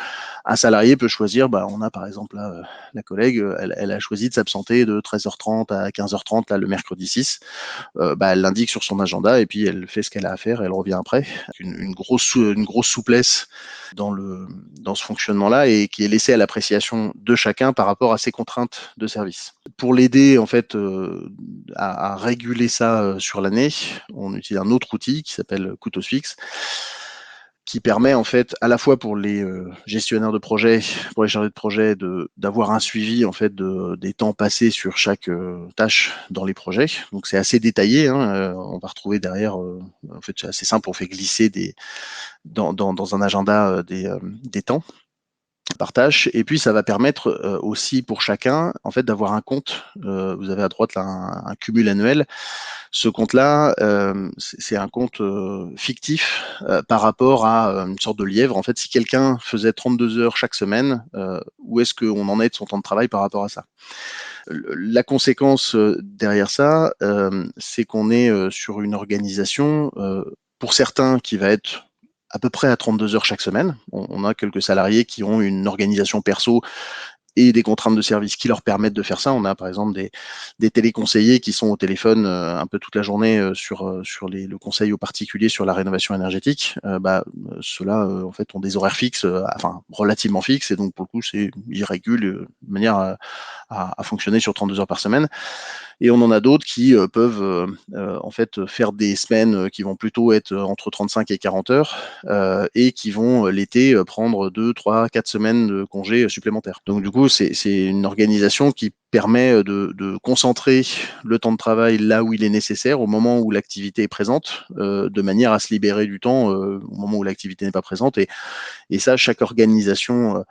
un salarié peut choisir, on a par exemple là, la collègue, elle a choisi de s'absenter de 13h30 à 15h30 là, le mercredi 6. Elle l'indique sur son agenda et puis elle fait ce qu'elle a à faire, elle revient après. Une grosse souplesse dans ce fonctionnement-là et qui est laissée à l'appréciation de chacun par rapport à ses contraintes de service. Pour l'aider en fait à réguler ça sur l'année, on utilise un autre outil qui s'appelle Couteau Fixe, qui permet en fait à la fois pour les gestionnaires de projet, pour les chargés de projet, d'avoir un suivi en fait des temps passés sur chaque tâche dans les projets. Donc c'est assez détaillé. On va retrouver derrière, en fait c'est assez simple, on fait glisser dans un agenda des temps par tâche. Et puis ça va permettre aussi pour chacun en fait d'avoir un compte. Vous avez à droite là un cumul annuel. Ce compte-là, c'est un compte fictif par rapport à une sorte de lièvre. En fait, si quelqu'un faisait 32 heures chaque semaine, où est-ce qu'on en est de son temps de travail par rapport à ça? La conséquence derrière ça, c'est qu'on est sur une organisation, pour certains, qui va être à peu près à 32 heures chaque semaine. On a quelques salariés qui ont une organisation perso et des contraintes de service qui leur permettent de faire ça. On a par exemple des téléconseillers qui sont au téléphone un peu toute la journée sur le conseil aux particuliers sur la rénovation énergétique. Ceux-là en fait ont des horaires fixes, enfin relativement fixes, et donc pour le coup ils régulent de manière à fonctionner sur 32 heures par semaine. Et on en a d'autres qui peuvent en fait faire des semaines qui vont plutôt être entre 35 et 40 heures et qui vont l'été prendre 2, 3, 4 semaines de congés supplémentaires. Donc du coup, c'est une organisation qui permet de concentrer le temps de travail là où il est nécessaire, au moment où l'activité est présente, de manière à se libérer du temps au moment où l'activité n'est pas présente. Et ça, chaque organisation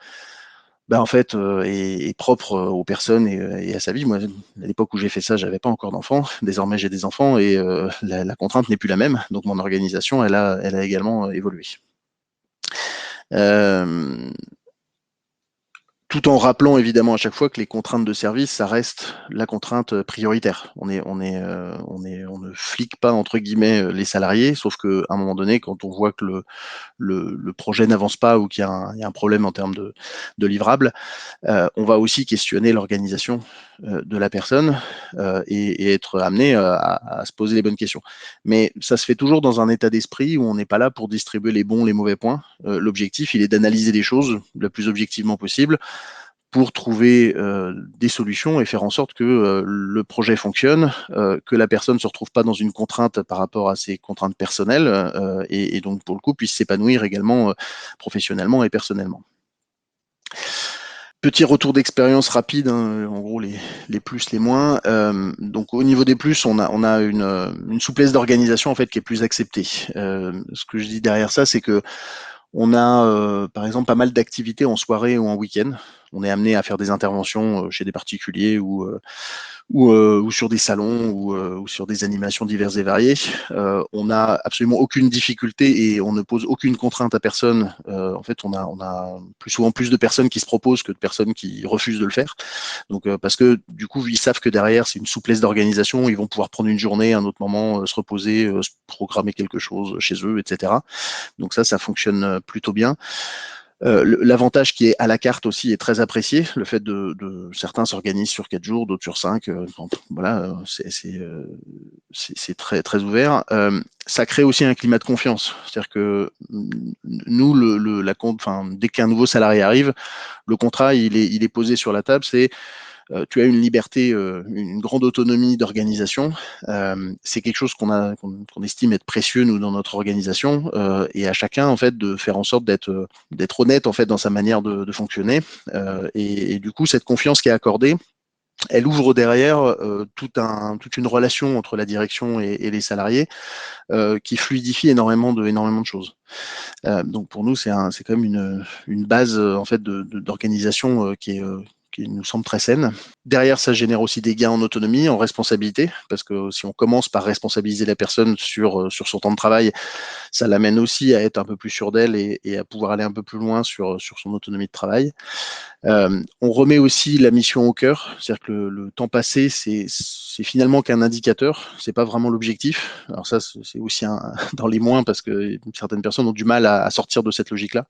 en fait, est propre aux personnes et à sa vie. Moi, à l'époque où j'ai fait ça, j'avais pas encore d'enfants. Désormais, j'ai des enfants et la contrainte n'est plus la même. Donc, mon organisation, elle a également évolué. Tout en rappelant évidemment à chaque fois que les contraintes de service, ça reste la contrainte prioritaire. On ne flique pas entre guillemets les salariés, sauf qu'à un moment donné, quand on voit que le projet n'avance pas ou qu'il y a un problème en termes de livrables, on va aussi questionner l'organisation de la personne et être amené à se poser les bonnes questions. Mais ça se fait toujours dans un état d'esprit où on n'est pas là pour distribuer les bons, les mauvais points. L'objectif, il est d'analyser les choses le plus objectivement possible pour trouver des solutions et faire en sorte que le projet fonctionne, que la personne ne se retrouve pas dans une contrainte par rapport à ses contraintes personnelles et donc pour le coup puisse s'épanouir également professionnellement et personnellement. Petit retour d'expérience rapide, en gros les plus, les moins. Donc au niveau des plus, on a une souplesse d'organisation en fait qui est plus acceptée. Ce que je dis derrière ça, c'est que on a par exemple pas mal d'activités en soirée ou en week-end. On est amené à faire des interventions chez des particuliers ou sur des salons ou sur des animations diverses et variées. On n'a absolument aucune difficulté et on ne pose aucune contrainte à personne. En fait, on a plus souvent plus de personnes qui se proposent que de personnes qui refusent de le faire. Donc, parce que du coup, ils savent que derrière, c'est une souplesse d'organisation. Ils vont pouvoir prendre une journée, à un autre moment, se reposer, se programmer quelque chose chez eux, etc. Donc ça fonctionne plutôt bien. L'avantage qui est à la carte aussi est très apprécié. Le fait de certains s'organisent sur 4 jours, d'autres sur 5. Voilà, c'est très très ouvert. Ça crée aussi un climat de confiance. C'est-à-dire que nous, dès qu'un nouveau salarié arrive, le contrat il est posé sur la table. Tu as une liberté, une grande autonomie d'organisation. C'est quelque chose qu'on estime être précieux nous dans notre organisation et à chacun en fait de faire en sorte d'être honnête en fait dans sa manière de fonctionner. Et du coup cette confiance qui est accordée, elle ouvre derrière toute une relation entre la direction et les salariés qui fluidifie énormément de choses. Donc pour nous c'est quand même une base en fait d'organisation qui est qui nous semble très saine. Derrière, ça génère aussi des gains en autonomie, en responsabilité, parce que si on commence par responsabiliser la personne sur son temps de travail, ça l'amène aussi à être un peu plus sûr d'elle et à pouvoir aller un peu plus loin sur son autonomie de travail. On remet aussi la mission au cœur, c'est-à-dire que le temps passé, c'est finalement qu'un indicateur, c'est pas vraiment l'objectif. Alors ça, c'est aussi dans les moins parce que certaines personnes ont du mal à sortir de cette logique-là.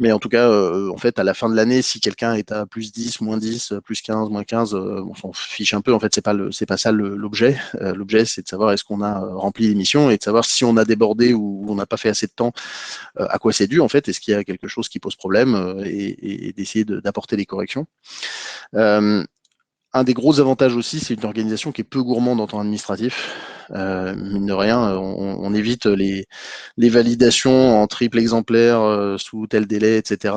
Mais en tout cas, en fait, à la fin de l'année, si quelqu'un est à plus 10, moins 10, plus 15, moins 15, on s'en fiche un peu. En fait, c'est pas ça l'objet. L'objet, c'est de savoir est-ce qu'on a rempli les missions et de savoir si on a débordé ou on n'a pas fait assez de temps, à quoi c'est dû en fait, est-ce qu'il y a quelque chose qui pose problème et d'essayer d'apporter des corrections. Un des gros avantages aussi, c'est une organisation qui est peu gourmande en temps administratif. Mine de rien, on évite les validations en triple exemplaire sous tel délai, etc.,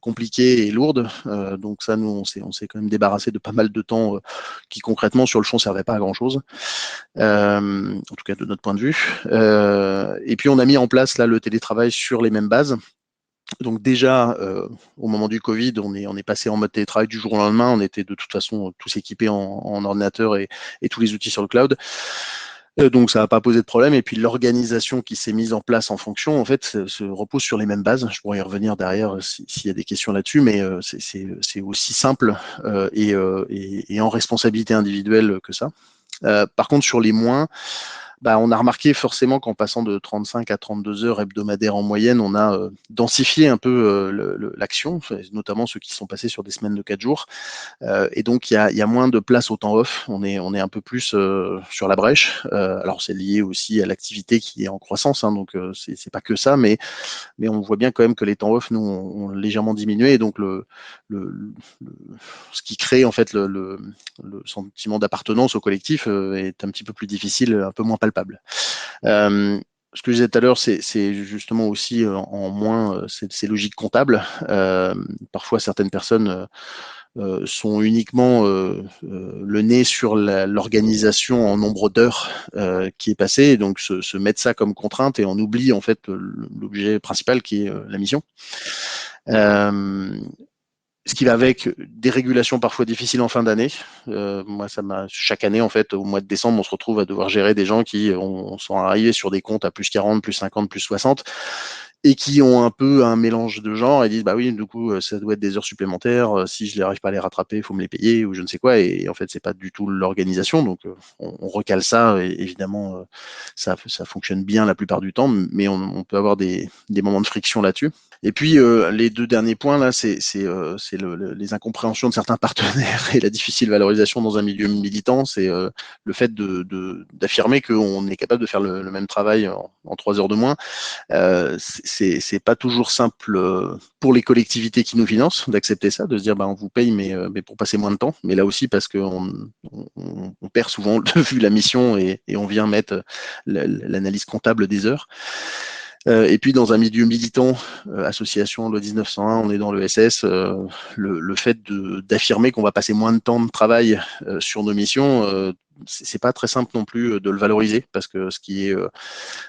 compliquées et lourdes. Donc ça, nous, on s'est quand même débarrassé de pas mal de temps qui concrètement sur le fond servait pas à grand chose, en tout cas de notre point de vue. Et puis on a mis en place là le télétravail sur les mêmes bases. Donc déjà, au moment du Covid, on est passé en mode télétravail du jour au lendemain. On était de toute façon tous équipés en ordinateur et tous les outils sur le cloud. Donc ça n'a pas posé de problème. Et puis l'organisation qui s'est mise en place en fonction, en fait, se repose sur les mêmes bases. Je pourrais y revenir derrière s'il y a des questions là-dessus, mais c'est aussi simple et en responsabilité individuelle que ça. Par contre, sur les moins, on a remarqué forcément qu'en passant de 35 à 32 heures hebdomadaires en moyenne, on a densifié un peu l'action, notamment ceux qui sont passés sur des semaines de 4 jours. Et donc, il y a moins de place au temps off. On est un peu plus sur la brèche. Alors, c'est lié aussi à l'activité qui est en croissance, hein, donc c'est pas que ça, mais on voit bien quand même que les temps off, nous, ont légèrement diminué. Et donc, ce qui crée en fait le sentiment d'appartenance au collectif est un petit peu plus difficile, un peu moins palpable. Ce que je disais tout à l'heure, c'est justement aussi en moins ces logiques comptables. Parfois, certaines personnes sont uniquement le nez sur l'organisation en nombre d'heures qui est passé, et donc se mettre ça comme contrainte et on oublie en fait l'objet principal qui est la mission. Ce qui va avec des régulations parfois difficiles en fin d'année. Moi, chaque année, en fait, au mois de décembre, on se retrouve à devoir gérer des gens qui sont arrivés sur des comptes à plus 40, plus 50, plus 60 et qui ont un peu un mélange de genres et disent bah oui, du coup ça doit être des heures supplémentaires, si je n'arrive pas à les rattraper, il faut me les payer ou je ne sais quoi, et en fait c'est pas du tout l'organisation, donc on recale ça et évidemment ça fonctionne bien la plupart du temps, mais on peut avoir des moments de friction là-dessus. Et puis les deux derniers points là, c'est les incompréhensions de certains partenaires et la difficile valorisation dans un milieu militant. C'est le fait d'affirmer qu'on est capable de faire le même travail en 3 heures de moins. C'est pas toujours simple pour les collectivités qui nous financent d'accepter ça, de se dire on vous paye mais pour passer moins de temps. Mais là aussi parce qu'on perd souvent de vue la mission et on vient mettre l'analyse comptable des heures. Et puis dans un milieu militant, association loi 1901, on est dans le SS, le fait d'affirmer qu'on va passer moins de temps de travail sur nos missions, c'est pas très simple non plus de le valoriser, parce que ce qui est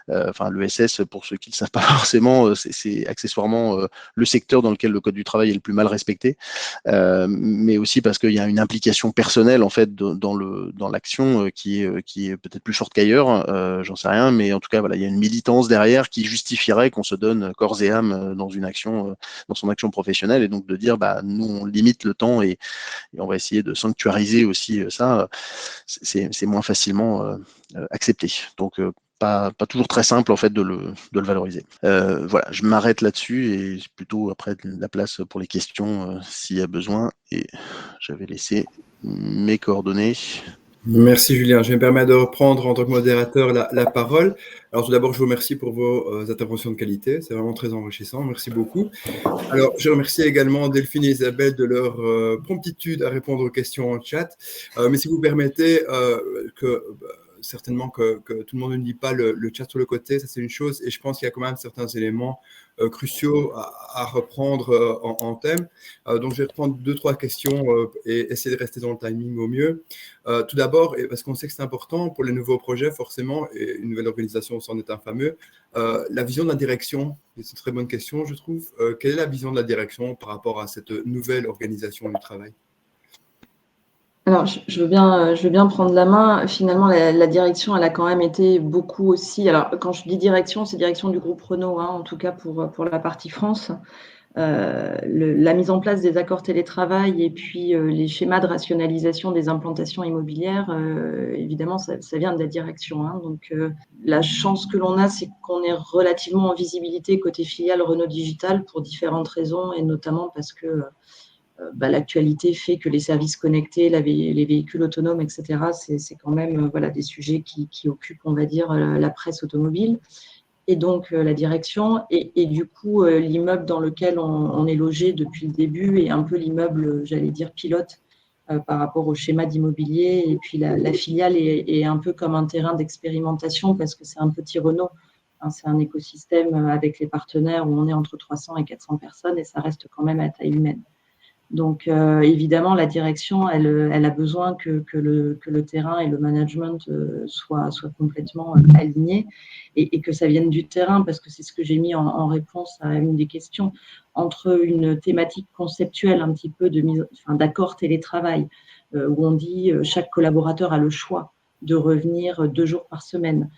l'ESS, pour ceux qui ne le savent pas forcément, c'est accessoirement le secteur dans lequel le code du travail est le plus mal respecté, mais aussi parce qu'il y a une implication personnelle en fait dans l'action qui est peut-être plus forte qu'ailleurs, j'en sais rien, mais en tout cas voilà, il y a une militance derrière qui justifierait qu'on se donne corps et âme dans une action, dans son action professionnelle, et donc de dire nous on limite le temps et on va essayer de sanctuariser aussi ça, c'est moins facilement accepté. Donc pas toujours très simple en fait de le valoriser. Voilà, je m'arrête là-dessus et plutôt après la place pour les questions s'il y a besoin, et j'avais laissé mes coordonnées. Merci Julien. Je me permets de reprendre en tant que modérateur la parole. Alors tout d'abord, je vous remercie pour vos interventions de qualité. C'est vraiment très enrichissant. Merci beaucoup. Alors, je remercie également Delphine et Isabelle de leur promptitude à répondre aux questions en chat. Mais si vous permettez certainement que tout le monde ne lit pas le chat sur le côté, ça c'est une chose, et je pense qu'il y a quand même certains éléments cruciaux à reprendre en thème. Donc je vais reprendre 2-3 questions et essayer de rester dans le timing au mieux. Tout d'abord, parce qu'on sait que c'est important pour les nouveaux projets, forcément, et une nouvelle organisation c'en est un fameux, la vision de la direction, c'est une très bonne question, je trouve. Quelle est la vision de la direction par rapport à cette nouvelle organisation du travail ? Alors, je veux bien prendre la main. Finalement, la direction, elle a quand même été beaucoup aussi. Alors, quand je dis direction, c'est direction du groupe Renault, hein, en tout cas pour la partie France. La mise en place des accords télétravail et puis les schémas de rationalisation des implantations immobilières, évidemment, ça vient de la direction, hein. Donc, la chance que l'on a, c'est qu'on est relativement en visibilité côté filiale Renault Digital pour différentes raisons, et notamment parce que l'actualité fait que les services connectés, les véhicules autonomes, etc., c'est quand même voilà, des sujets qui occupent, on va dire, la presse automobile et donc la direction. Et du coup, l'immeuble dans lequel on est logé depuis le début est un peu l'immeuble, j'allais dire, pilote par rapport au schéma d'immobilier. Et puis la filiale est un peu comme un terrain d'expérimentation parce que c'est un petit Renault. Hein, c'est un écosystème avec les partenaires où on est entre 300 et 400 personnes et ça reste quand même à taille humaine. Donc, évidemment, la direction, elle a besoin que le terrain et le management soient complètement alignés et que ça vienne du terrain, parce que c'est ce que j'ai mis en réponse à une des questions, entre une thématique conceptuelle un petit peu d'accord télétravail, où on dit chaque collaborateur a le choix de revenir 2 jours par semaine,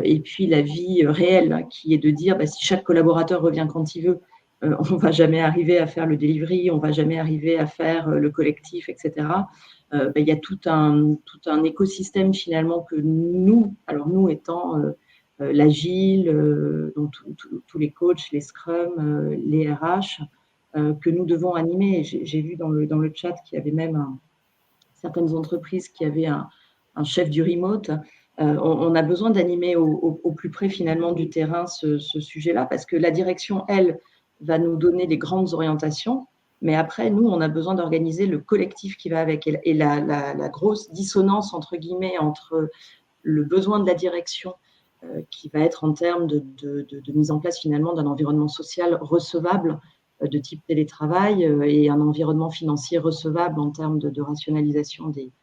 et puis la vie réelle, qui est de dire si chaque collaborateur revient quand il veut, on ne va jamais arriver à faire le delivery, on ne va jamais arriver à faire le collectif, etc. Il y a tout un écosystème finalement que nous, alors nous étant l'agile, donc tous les coachs, les scrums, les RH, que nous devons animer. J'ai vu dans le chat qu'il y avait même certaines entreprises qui avaient un chef du remote. On a besoin d'animer au plus près finalement du terrain ce sujet-là, parce que la direction, elle, va nous donner les grandes orientations, mais après, nous, on a besoin d'organiser le collectif qui va avec. Et la grosse dissonance, entre guillemets, entre le besoin de la direction, qui va être en termes de mise en place finalement d'un environnement social recevable de type télétravail et un environnement financier recevable en termes de rationalisation des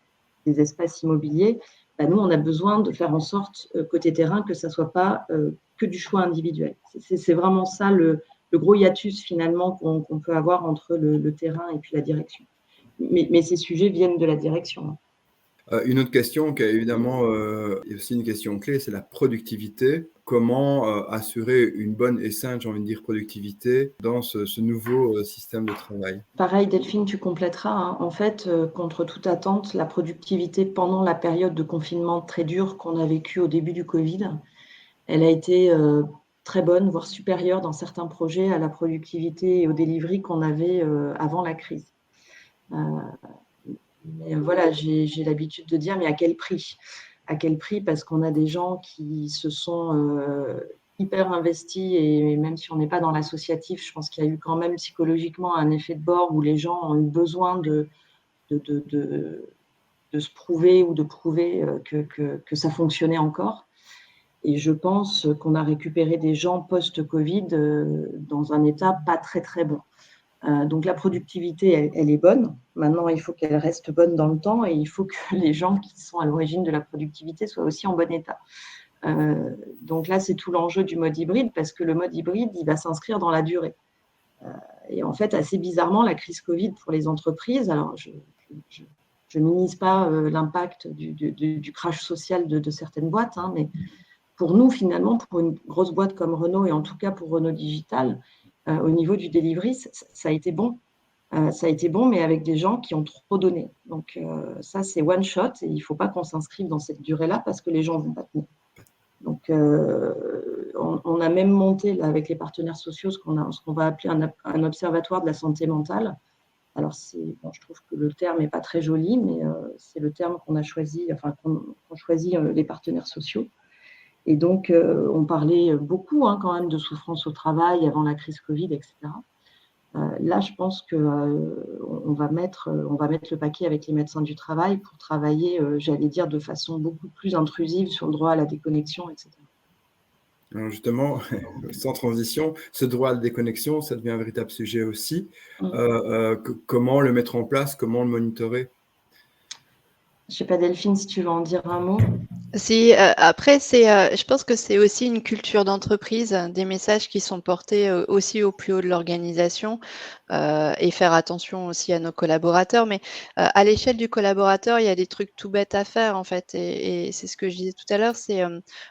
espaces immobiliers, nous, on a besoin de faire en sorte, côté terrain, que ça ne soit pas que du choix individuel. C'est vraiment ça le gros hiatus finalement qu'on peut avoir entre le terrain et puis la direction. Mais ces sujets viennent de la direction. Une autre question qui est évidemment est aussi une question clé, c'est la productivité. Comment assurer une bonne et saine, j'ai envie de dire, productivité dans ce nouveau système de travail? Pareil, Delphine, tu compléteras. Hein. En fait, contre toute attente, la productivité pendant la période de confinement très dure qu'on a vécue au début du Covid, elle a été très bonne, voire supérieure dans certains projets à la productivité et au delivery qu'on avait avant la crise. Mais voilà, j'ai l'habitude de dire, mais à quel prix? À quel prix? Parce qu'on a des gens qui se sont hyper investis, et même si on n'est pas dans l'associatif, je pense qu'il y a eu quand même psychologiquement un effet de bord où les gens ont eu besoin de se prouver ou de prouver que ça fonctionnait encore. Et je pense qu'on a récupéré des gens post-Covid dans un état pas très, très bon. Donc la productivité, elle est bonne. Maintenant, il faut qu'elle reste bonne dans le temps et il faut que les gens qui sont à l'origine de la productivité soient aussi en bon état. Donc là, c'est tout l'enjeu du mode hybride, parce que le mode hybride, il va s'inscrire dans la durée. Et en fait, assez bizarrement, la crise Covid pour les entreprises, alors je ne minimise pas l'impact du crash social de certaines boîtes, hein, mais pour nous, finalement, pour une grosse boîte comme Renault, et en tout cas pour Renault Digital, au niveau du delivery, ça a été bon. Ça a été bon, mais avec des gens qui ont trop donné. Donc ça, c'est one shot, et il ne faut pas qu'on s'inscrive dans cette durée-là parce que les gens ne vont pas tenir. Donc on a même monté là, avec les partenaires sociaux ce qu'on va appeler un observatoire de la santé mentale. Alors je trouve que le terme n'est pas très joli, mais c'est le terme qu'on a choisi, qu'ont choisi les partenaires sociaux. Et donc, on parlait beaucoup quand même de souffrance au travail avant la crise Covid, etc. Là, je pense qu'on va mettre le paquet avec les médecins du travail pour travailler, j'allais dire, de façon beaucoup plus intrusive sur le droit à la déconnexion, etc. Alors justement, sans transition, ce droit à la déconnexion, ça devient un véritable sujet aussi. Comment le mettre en place, comment le monitorer? Je ne sais pas, Delphine, si tu veux en dire un mot. Si, après, je pense que c'est aussi une culture d'entreprise, des messages qui sont portés aussi au plus haut de l'organisation. et faire attention aussi à nos collaborateurs. Mais à l'échelle du collaborateur, il y a des trucs tout bêtes à faire en fait. Et c'est ce que je disais tout à l'heure, c'est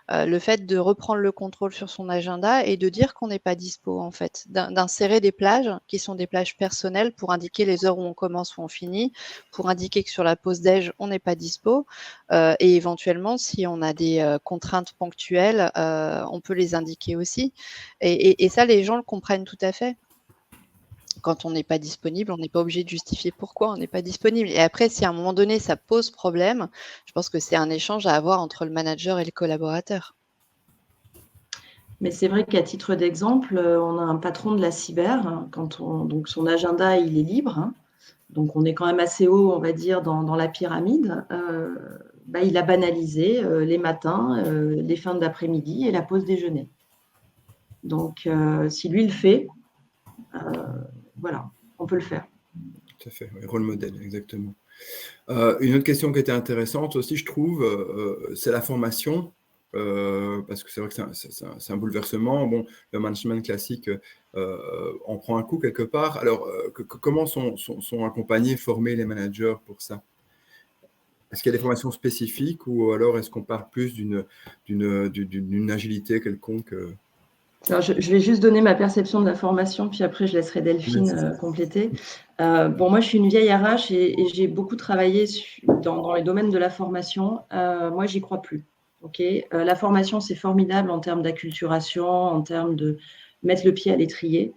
le fait de reprendre le contrôle sur son agenda et de dire qu'on n'est pas dispo en fait, d'insérer des plages qui sont des plages personnelles pour indiquer les heures où on commence ou on finit, pour indiquer que sur la pause déj, on n'est pas dispo. Et éventuellement, si on a des contraintes ponctuelles, on peut les indiquer aussi. Et ça, les gens le comprennent tout à fait. Quand on n'est pas disponible, on n'est pas obligé de justifier pourquoi on n'est pas disponible. Et après, si à un moment donné, ça pose problème, je pense que c'est un échange à avoir entre le manager et le collaborateur. Mais c'est vrai qu'à titre d'exemple, on a un patron de la cyber, hein, donc son agenda, il est libre, hein, donc on est quand même assez haut, on va dire, dans la pyramide. Il a banalisé les matins, les fins d'après-midi et la pause déjeuner. Donc, si lui le fait, voilà, on peut le faire. Tout à fait, oui, rôle modèle, exactement. Une autre question qui était intéressante aussi, je trouve, c'est la formation. Parce que c'est vrai que c'est un bouleversement. Bon, le management classique en prend un coup quelque part. Alors, comment sont accompagnés, formés les managers pour ça? Est-ce qu'il y a des formations spécifiques ou alors est-ce qu'on parle plus d'une agilité quelconque? Alors, je vais juste donner ma perception de la formation, puis après, je laisserai Delphine compléter. Moi, je suis une vieille RH et j'ai beaucoup travaillé dans les domaines de la formation. Moi, j'y crois plus. Okay. La formation, c'est formidable en termes d'acculturation, en termes de mettre le pied à l'étrier.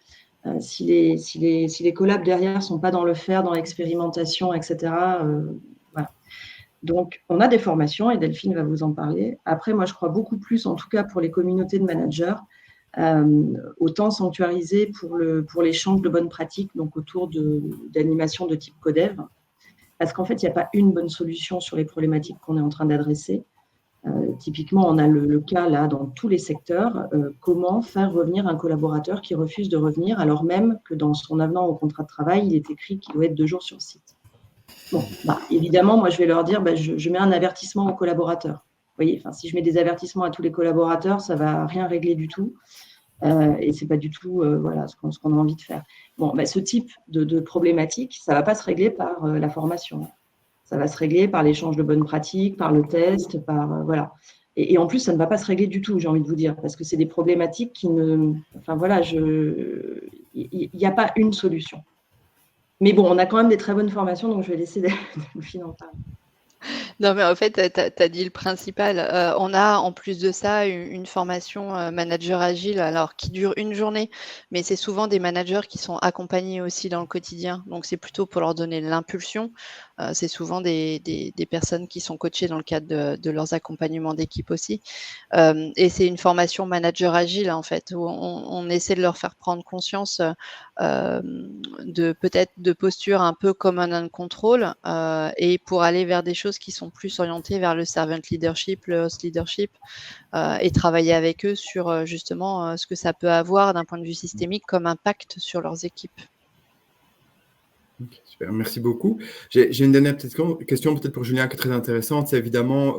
Si les collabs derrière ne sont pas dans le faire, dans l'expérimentation, etc., voilà. Donc, on a des formations et Delphine va vous en parler. Après, moi, je crois beaucoup plus, en tout cas pour les communautés de managers, au temps sanctuarisé pour l'échange de bonnes pratiques, donc autour d'animation de type codev. Parce qu'en fait, il n'y a pas une bonne solution sur les problématiques qu'on est en train d'adresser. Typiquement, on a le cas là dans tous les secteurs, comment faire revenir un collaborateur qui refuse de revenir alors même que dans son avenant au contrat de travail, il est écrit qu'il doit être 2 jours sur site. Bon, évidemment, moi, je vais leur dire, je mets un avertissement aux collaborateurs. Vous voyez, si je mets des avertissements à tous les collaborateurs, ça ne va rien régler du tout. Et ce n'est pas du tout ce qu'on a envie de faire. Bon, ce type de problématique, ça ne va pas se régler par la formation. Ça va se régler par l'échange de bonnes pratiques, par le test, voilà. Et en plus, ça ne va pas se régler du tout, j'ai envie de vous dire, parce que c'est des problématiques qui ne… Enfin, voilà, il n'y a pas une solution. Mais bon, on a quand même des très bonnes formations, donc je vais laisser Delphine en parler. Non, mais en fait, tu as dit le principal. On a en plus de ça une formation manager agile, alors qui dure une journée, mais c'est souvent des managers qui sont accompagnés aussi dans le quotidien. Donc, c'est plutôt pour leur donner l'impulsion. C'est souvent des personnes qui sont coachées dans le cadre de leurs accompagnements d'équipe aussi. Et c'est une formation manager agile, en fait, où on essaie de leur faire prendre conscience peut-être de posture un peu command and control et pour aller vers des choses qui sont plus orientées vers le servant leadership, le host leadership et travailler avec eux sur justement ce que ça peut avoir d'un point de vue systémique comme impact sur leurs équipes. Okay, super, merci beaucoup. J'ai une dernière question peut-être pour Julien qui est très intéressante, c'est évidemment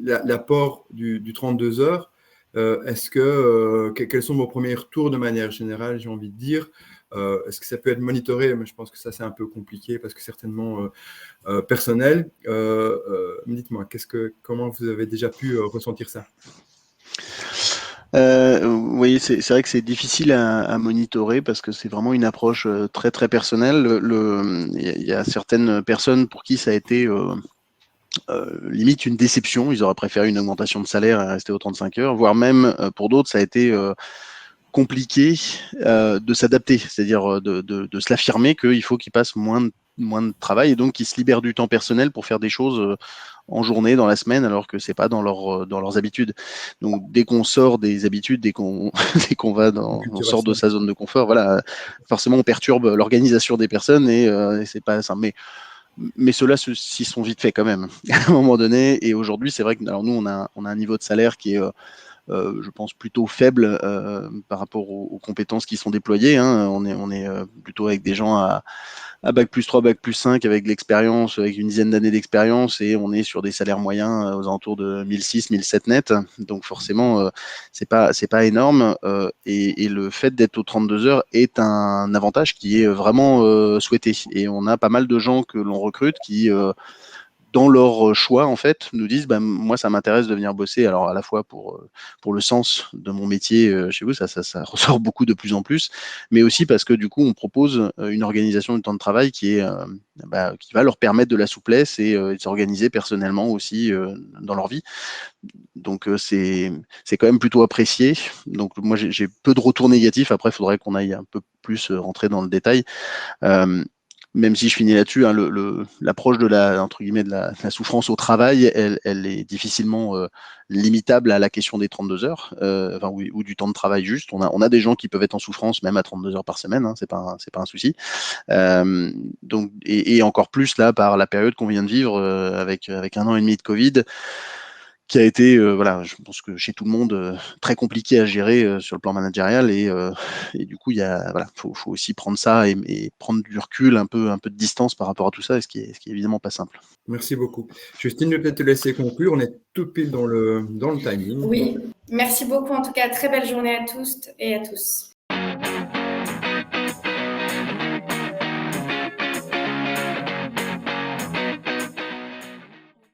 l'apport du 32 heures. Quels sont vos premiers retours de manière générale, j'ai envie de dire? Est-ce que ça peut être monitoré? Mais je pense que ça, c'est un peu compliqué parce que certainement personnel. Dites-moi, comment vous avez déjà pu ressentir ça? Oui, c'est vrai que c'est difficile à monitorer parce que c'est vraiment une approche très très personnelle. Il y a certaines personnes pour qui ça a été limite une déception. Ils auraient préféré une augmentation de salaire et rester aux 35 heures, voire même pour d'autres, ça a été compliqué de s'adapter, c'est-à-dire de se l'affirmer qu'il faut qu'ils passent moins de travail et donc qu'ils se libèrent du temps personnel pour faire des choses en journée, dans la semaine, alors que c'est pas dans leurs habitudes. Donc dès qu'on sort des habitudes, dès qu'on on sort de sa zone de confort, voilà, forcément on perturbe l'organisation des personnes et c'est pas ça. Mais ceux-là s'y sont vite fait quand même à un moment donné. Et aujourd'hui, c'est vrai que alors nous on a un niveau de salaire qui est je pense, plutôt faible par rapport aux compétences qui sont déployées. Hein. On est plutôt avec des gens à bac plus 3, bac plus 5, avec de l'expérience, avec une dizaine d'années d'expérience, et on est sur des salaires moyens aux alentours de 1006, 1007 net. Donc forcément, c'est pas énorme. Et le fait d'être aux 32 heures est un avantage qui est vraiment souhaité. Et on a pas mal de gens que l'on recrute qui dans leur choix, en fait, nous disent moi, ça m'intéresse de venir bosser. Alors, à la fois pour le sens de mon métier chez vous, ça ressort beaucoup de plus en plus, mais aussi parce que du coup, on propose une organisation du temps de travail qui va leur permettre de la souplesse et de s'organiser personnellement aussi dans leur vie. Donc, c'est quand même plutôt apprécié. Donc, moi, j'ai peu de retours négatifs. Après, il faudrait qu'on aille un peu plus rentrer dans le détail. Même si je finis là-dessus, hein, l'approche de entre guillemets, de la souffrance au travail, elle est difficilement limitable à la question des 32 heures, ou du temps de travail juste. On a des gens qui peuvent être en souffrance même à 32 heures par semaine, hein, c'est pas un souci. Donc, et encore plus là par la période qu'on vient de vivre avec 1 an et demi de Covid, qui a été, je pense que chez tout le monde, très compliqué à gérer sur le plan managérial, et du coup, faut aussi prendre ça et prendre du recul, un peu de distance par rapport à tout ça, et ce qui est évidemment pas simple. Merci beaucoup. Justine, je vais peut-être te laisser conclure. On est tout pile dans le timing. Oui, merci beaucoup. En tout cas, très belle journée à tous et à tous.